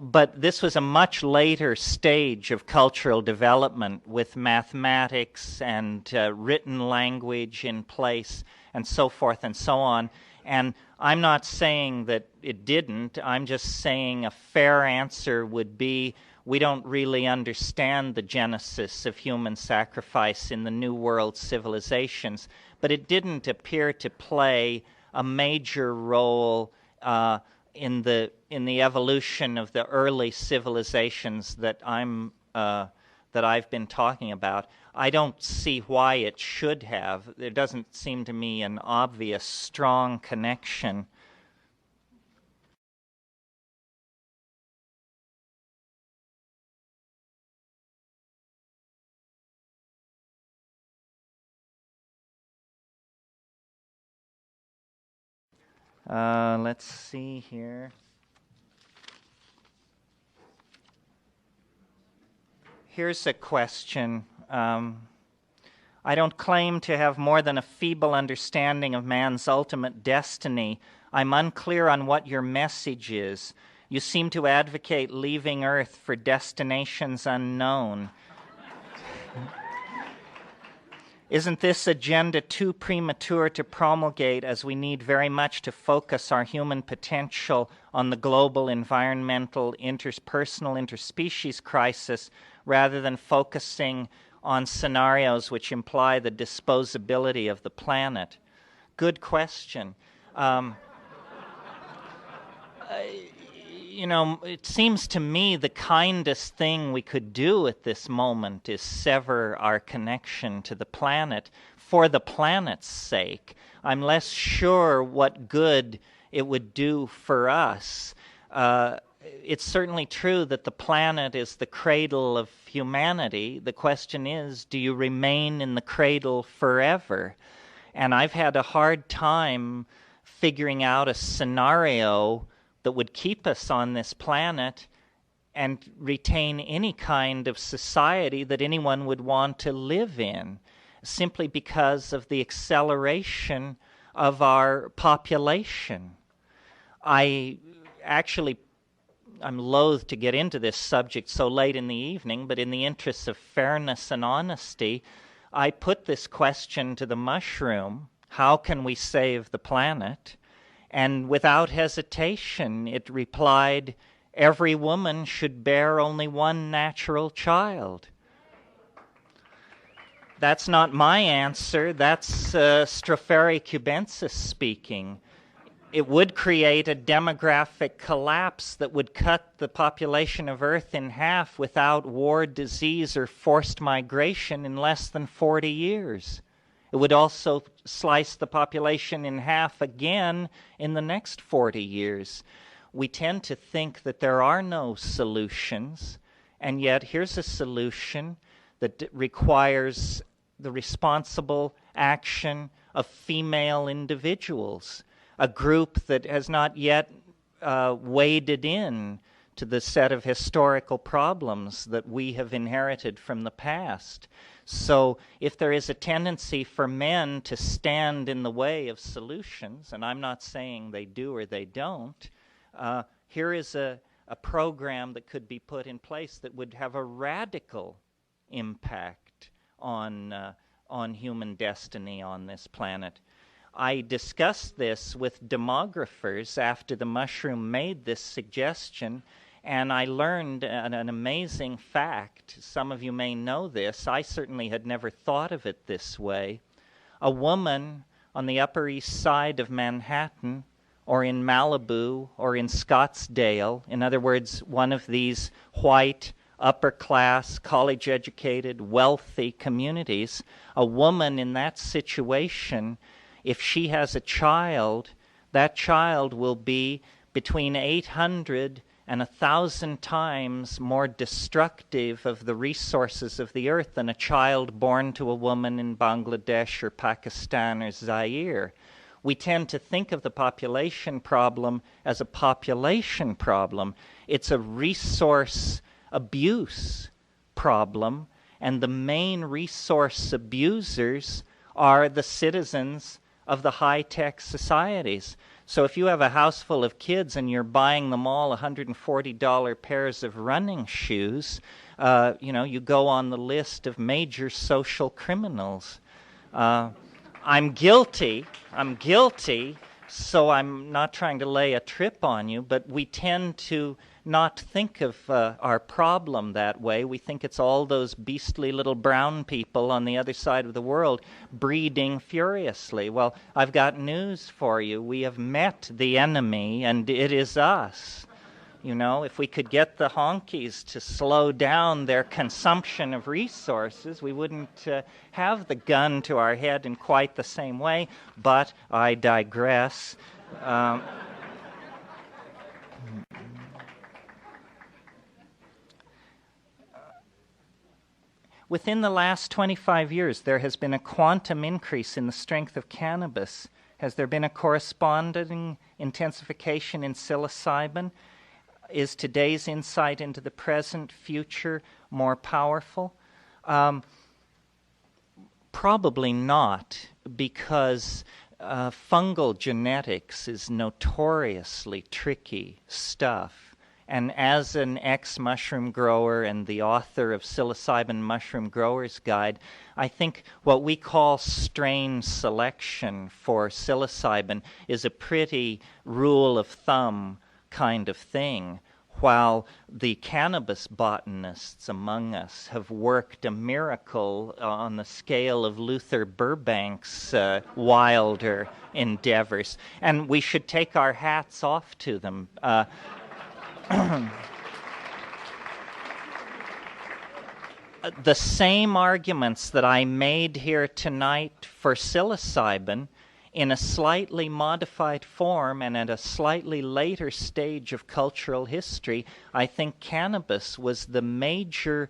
But this was a much later stage of cultural development with mathematics and written language in place and so forth and so on. And I'm not saying that it didn't. I'm just saying a fair answer would be we don't really understand the genesis of human sacrifice in the New World civilizations, but it didn't appear to play a major role in the evolution of the early civilizations that I've been talking about. I don't see why it should have. There doesn't seem to me an obvious, strong connection. Let's see here. Here's a question. I don't claim to have more than a feeble understanding of man's ultimate destiny. I'm unclear on what your message is. You seem to advocate leaving Earth for destinations unknown. Isn't this agenda too premature to promulgate, as we need very much to focus our human potential on the global environmental, interpersonal, interspecies crisis, rather than focusing on scenarios which imply the disposability of the planet? Good question. It seems to me the kindest thing we could do at this moment is sever our connection to the planet for the planet's sake. I'm less sure what good it would do for us. It's certainly true that the planet is the cradle of humanity. The question is, do you remain in the cradle forever? And I've had a hard time figuring out a scenario that would keep us on this planet and retain any kind of society that anyone would want to live in, simply because of the acceleration of our population. I'm loath to get into this subject so late in the evening, but in the interests of fairness and honesty, I put this question to the mushroom: how can we save the planet? And without hesitation, it replied, every woman should bear only one natural child. That's not my answer. That's Stropharia cubensis speaking. It would create a demographic collapse that would cut the population of Earth in half without war, disease, or forced migration in less than 40 years. It would also slice the population in half again in the next 40 years. We tend to think that there are no solutions, and yet here's a solution that requires the responsible action of female individuals, a group that has not yet waded in to the set of historical problems that we have inherited from the past. So if there is a tendency for men to stand in the way of solutions, and I'm not saying they do or they don't, here is a program that could be put in place that would have a radical impact on human destiny on this planet. I discussed this with demographers after the mushroom made this suggestion, and I learned an amazing fact. Some of you may know this. I certainly had never thought of it this way. A woman on the Upper East Side of Manhattan, or in Malibu, or in Scottsdale, in other words, one of these white, upper-class, college-educated, wealthy communities, a woman in that situation, if she has a child, that child will be between 800 and 1,000 times more destructive of the resources of the earth than a child born to a woman in Bangladesh or Pakistan or Zaire. We tend to think of the population problem as a population problem. It's a resource abuse problem, and the main resource abusers are the citizens of the high-tech societies. So if you have a house full of kids and you're buying them all $140 pairs of running shoes, you go on the list of major social criminals. I'm guilty, so I'm not trying to lay a trip on you, but we tend to not think of our problem that way. We think it's all those beastly little brown people on the other side of the world breeding furiously. Well, I've got news for you. We have met the enemy, and it is us. You know, if we could get the honkies to slow down their consumption of resources, we wouldn't have the gun to our head in quite the same way, but I digress. Within the last 25 years, there has been a quantum increase in the strength of cannabis. Has there been a corresponding intensification in psilocybin? Is today's insight into the present future more powerful? Probably not, because fungal genetics is notoriously tricky stuff. And as an ex-mushroom grower and the author of Psilocybin Mushroom Grower's Guide, I think what we call strain selection for psilocybin is a pretty rule of thumb kind of thing, while the cannabis botanists among us have worked a miracle on the scale of Luther Burbank's wilder endeavors. And we should take our hats off to them. The same arguments that I made here tonight for psilocybin, in a slightly modified form and at a slightly later stage of cultural history, I think cannabis was the major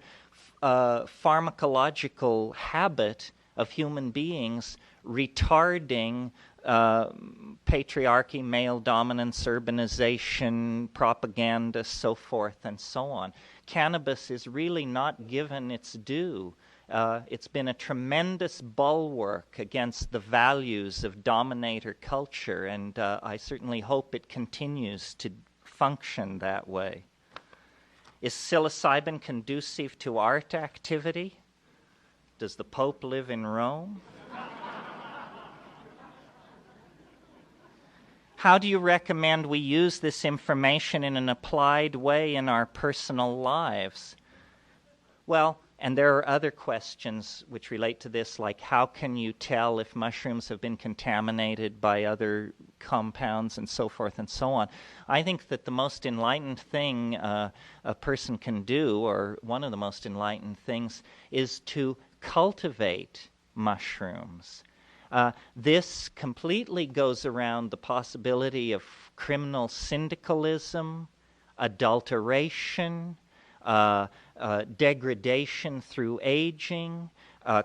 pharmacological habit of human beings retarding patriarchy, male dominance, urbanization, propaganda, so forth and so on. Cannabis is really not given its due. It's been a tremendous bulwark against the values of dominator culture, and I certainly hope it continues to function that way. Is psilocybin conducive to art activity? Does the Pope live in Rome? How do you recommend we use this information in an applied way in our personal lives? Well, And there are other questions which relate to this, like how can you tell if mushrooms have been contaminated by other compounds and so forth and so on. I think that the most enlightened thing a person can do, or one of the most enlightened things, is to cultivate mushrooms. This completely goes around the possibility of criminal syndicalism, adulteration, degradation through aging,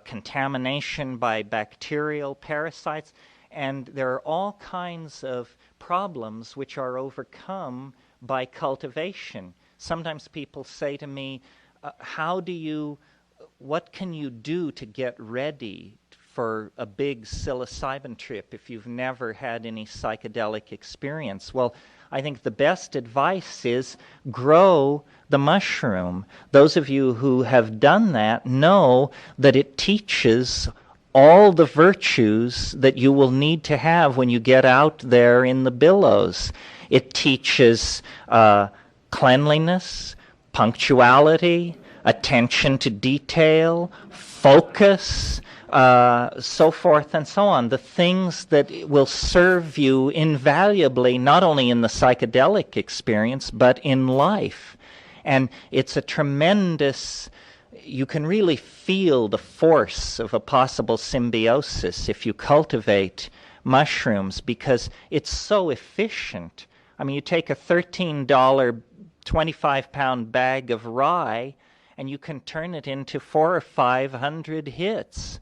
contamination by bacterial parasites, and there are all kinds of problems which are overcome by cultivation. Sometimes people say to me, what can you do to get ready for a big psilocybin trip if you've never had any psychedelic experience? Well, I think the best advice is grow the mushroom. Those of you who have done that know that it teaches all the virtues that you will need to have when you get out there in the billows. It teaches cleanliness, punctuality, attention to detail, focus, so forth and so on. The things that will serve you invaluably, not only in the psychedelic experience, but in life. And it's a tremendous, you can really feel the force of a possible symbiosis if you cultivate mushrooms, because it's so efficient. I mean, you take a $13, 25-pound bag of rye, and you can turn it into 400 or 500 hits.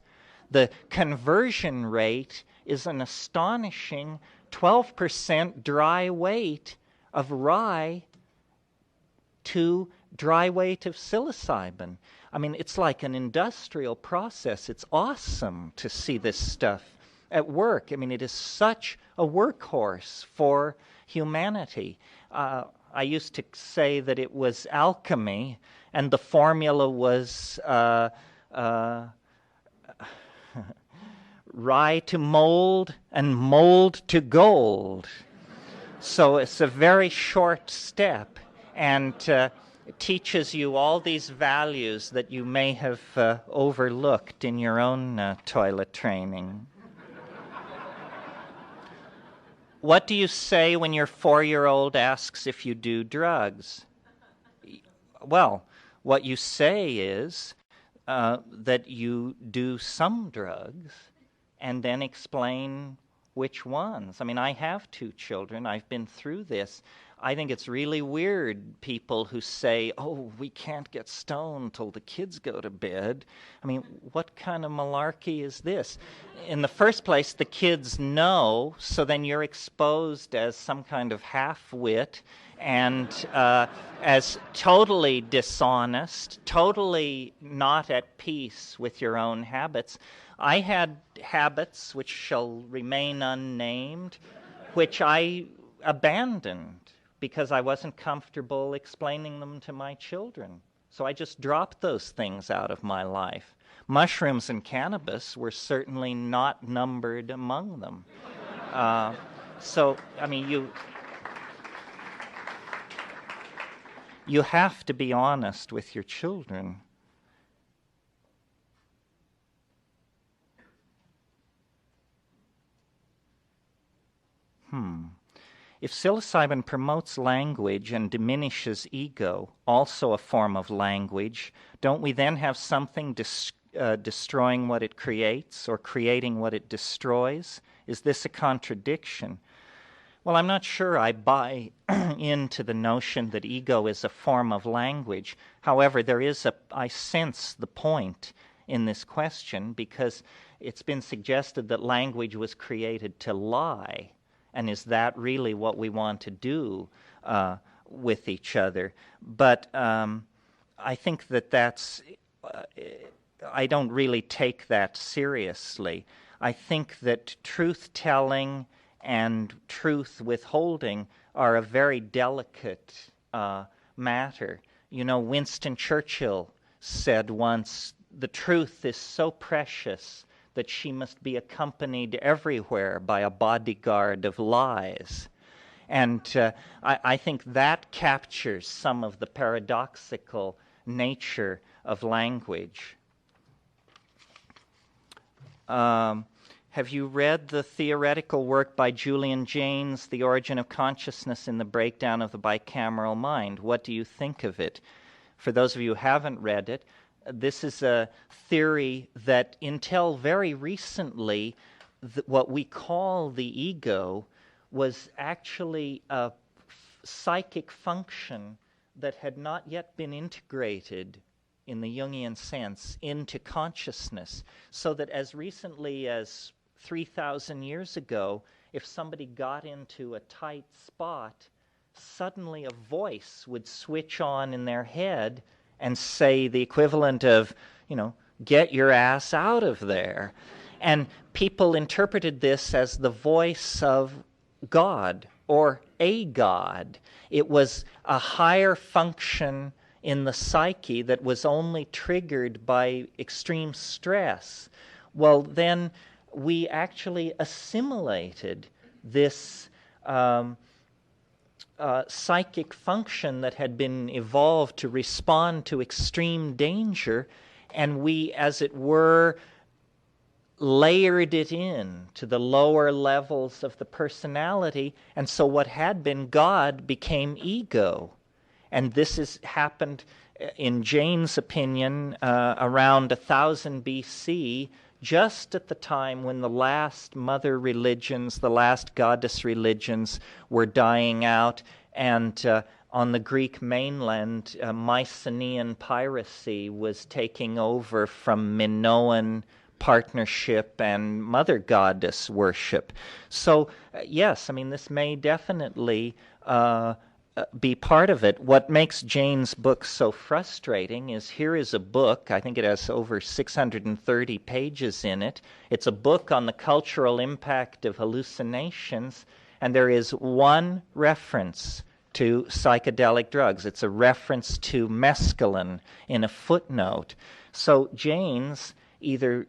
The conversion rate is an astonishing 12% dry weight of rye to dry weight of psilocybin. I mean, it's like an industrial process. It's awesome to see this stuff at work. I mean, it is such a workhorse for humanity. I used to say that it was alchemy, and the formula was rye to mold and mold to gold. So it's a very short step, and it teaches you all these values that you may have overlooked in your own toilet training. What do you say when your 4-year-old asks if you do drugs? Well, what you say is that you do some drugs and then explain which ones. I mean, I have 2 children. I've been through this. I think it's really weird, people who say, oh, we can't get stoned till the kids go to bed. I mean, what kind of malarkey is this? In the first place, the kids know, so then you're exposed as some kind of half-wit and as totally dishonest, totally not at peace with your own habits. I had habits which shall remain unnamed, which I abandoned because I wasn't comfortable explaining them to my children. So I just dropped those things out of my life. Mushrooms and cannabis were certainly not numbered among them. So, I mean, you have to be honest with your children. If psilocybin promotes language and diminishes ego, also a form of language, don't we then have something destroying what it creates or creating what it destroys? Is this a contradiction? Well, I'm not sure I buy into the notion that ego is a form of language. However, I sense the point in this question, because it's been suggested that language was created to lie. And is that really what we want to do with each other? But I think I don't really take that seriously. I think that truth-telling and truth withholding are a very delicate matter. You know, Winston Churchill said once, the truth is so precious that she must be accompanied everywhere by a bodyguard of lies. And I think that captures some of the paradoxical nature of language. Have you read the theoretical work by Julian Jaynes, The Origin of Consciousness in the Breakdown of the Bicameral Mind? What do you think of it? For those of you who haven't read it, this is a theory that until very recently, what we call the ego was actually a psychic function that had not yet been integrated in the Jungian sense into consciousness, so that as recently as 3,000 years ago, if somebody got into a tight spot, suddenly a voice would switch on in their head and say the equivalent of, get your ass out of there. And people interpreted this as the voice of God or a God. It was a higher function in the psyche that was only triggered by extreme stress. Well, then we actually assimilated this psychic function that had been evolved to respond to extreme danger, and we, as it were, layered it in to the lower levels of the personality, and so what had been God became ego. And this has happened, in Jaynes' opinion, around 1000 BC, just at the time when the last mother religions, the last goddess religions were dying out, and on the Greek mainland, Mycenaean piracy was taking over from Minoan partnership and mother goddess worship. So, yes, this may definitely be part of it. What makes Jaynes' book so frustrating is here is a book, I think it has over 630 pages in it. It's a book on the cultural impact of hallucinations, and there is one reference to psychedelic drugs. It's a reference to mescaline in a footnote. So Jaynes, either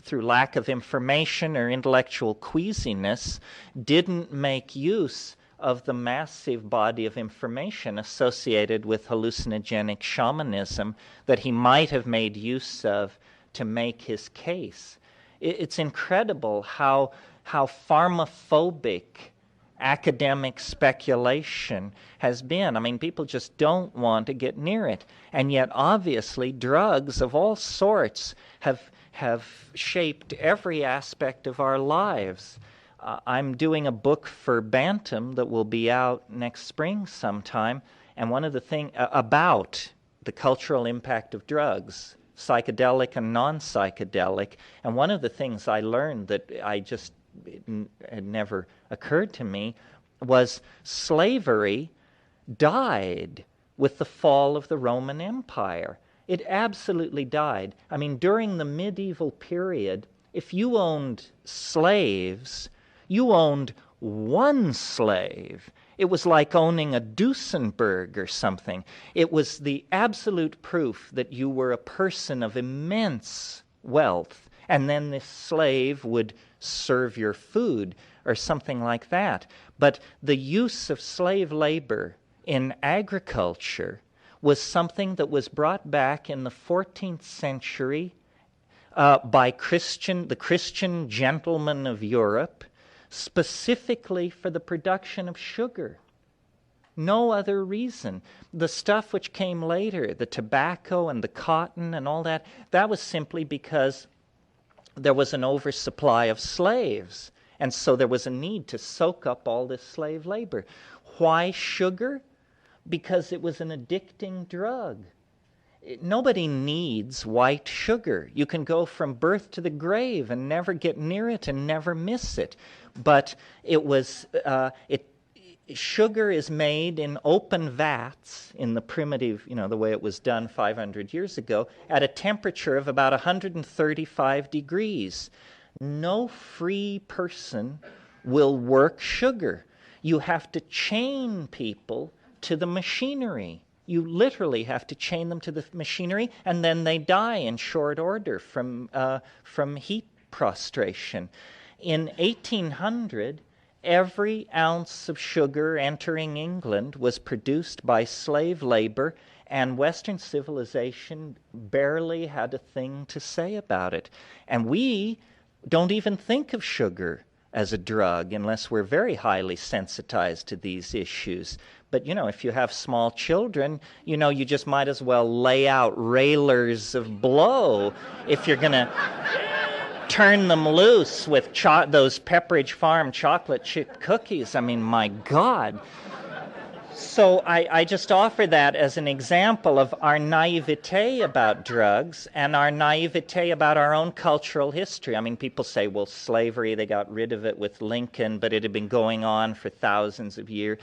through lack of information or intellectual queasiness, didn't make use of the massive body of information associated with hallucinogenic shamanism that he might have made use of to make his case. It's incredible how pharmaphobic academic speculation has been. People just don't want to get near it. And yet, obviously, drugs of all sorts have shaped every aspect of our lives. I'm doing a book for Bantam that will be out next spring sometime, and one of the things about the cultural impact of drugs, psychedelic and non-psychedelic, and one of the things I learned that had never occurred to me was slavery died with the fall of the Roman Empire. It absolutely died. During the medieval period, if you owned slaves, you owned one slave. It was like owning a Duesenberg or something. It was the absolute proof that you were a person of immense wealth, and then this slave would serve your food or something like that. But the use of slave labor in agriculture was something that was brought back in the 14th century by the Christian gentlemen of Europe, specifically for the production of sugar. No other reason. The stuff which came later, the tobacco and the cotton and all that, that was simply because there was an oversupply of slaves, and so there was a need to soak up all this slave labor. Why sugar? Because it was an addicting drug. Nobody needs white sugar. You can go from birth to the grave and never get near it and never miss it. But sugar is made in open vats in the primitive, the way it was done 500 years ago, at a temperature of about 135 degrees. No free person will work sugar. You have to chain people to the machinery. You literally have to chain them to the machinery, and then they die in short order from heat prostration. In 1800, every ounce of sugar entering England was produced by slave labor, and Western civilization barely had a thing to say about it. And we don't even think of sugar as a drug unless we're very highly sensitized to these issues. But, if you have small children, you just might as well lay out railers of blow if you're going to turn them loose with those Pepperidge Farm chocolate chip cookies. I mean, my God. So I just offer that as an example of our naivete about drugs and our naivete about our own cultural history. I mean, people say, well, slavery, they got rid of it with Lincoln, but it had been going on for thousands of years.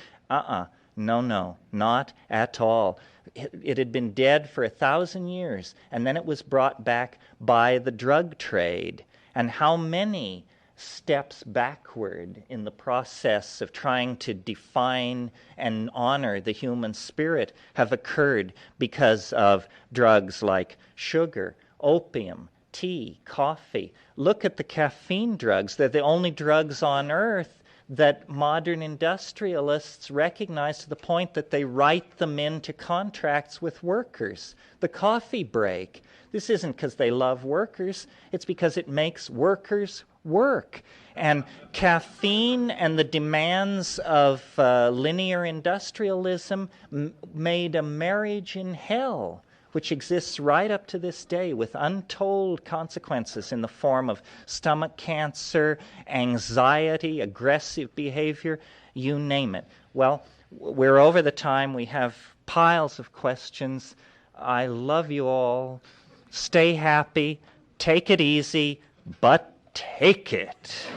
No, not at all. It had been dead for 1,000 years, and then it was brought back by the drug trade. And how many steps backward in the process of trying to define and honor the human spirit have occurred because of drugs like sugar, opium, tea, coffee. Look at the caffeine drugs. They're the only drugs on earth that modern industrialists recognize, to the point that they write them into contracts with workers. The coffee break. This isn't because they love workers. It's because it makes workers work. And caffeine and the demands of linear industrialism made a marriage in hell, which exists right up to this day with untold consequences in the form of stomach cancer, anxiety, aggressive behavior, you name it. Well, we're over the time. We have piles of questions. I love you all. Stay happy. Take it easy, but take it.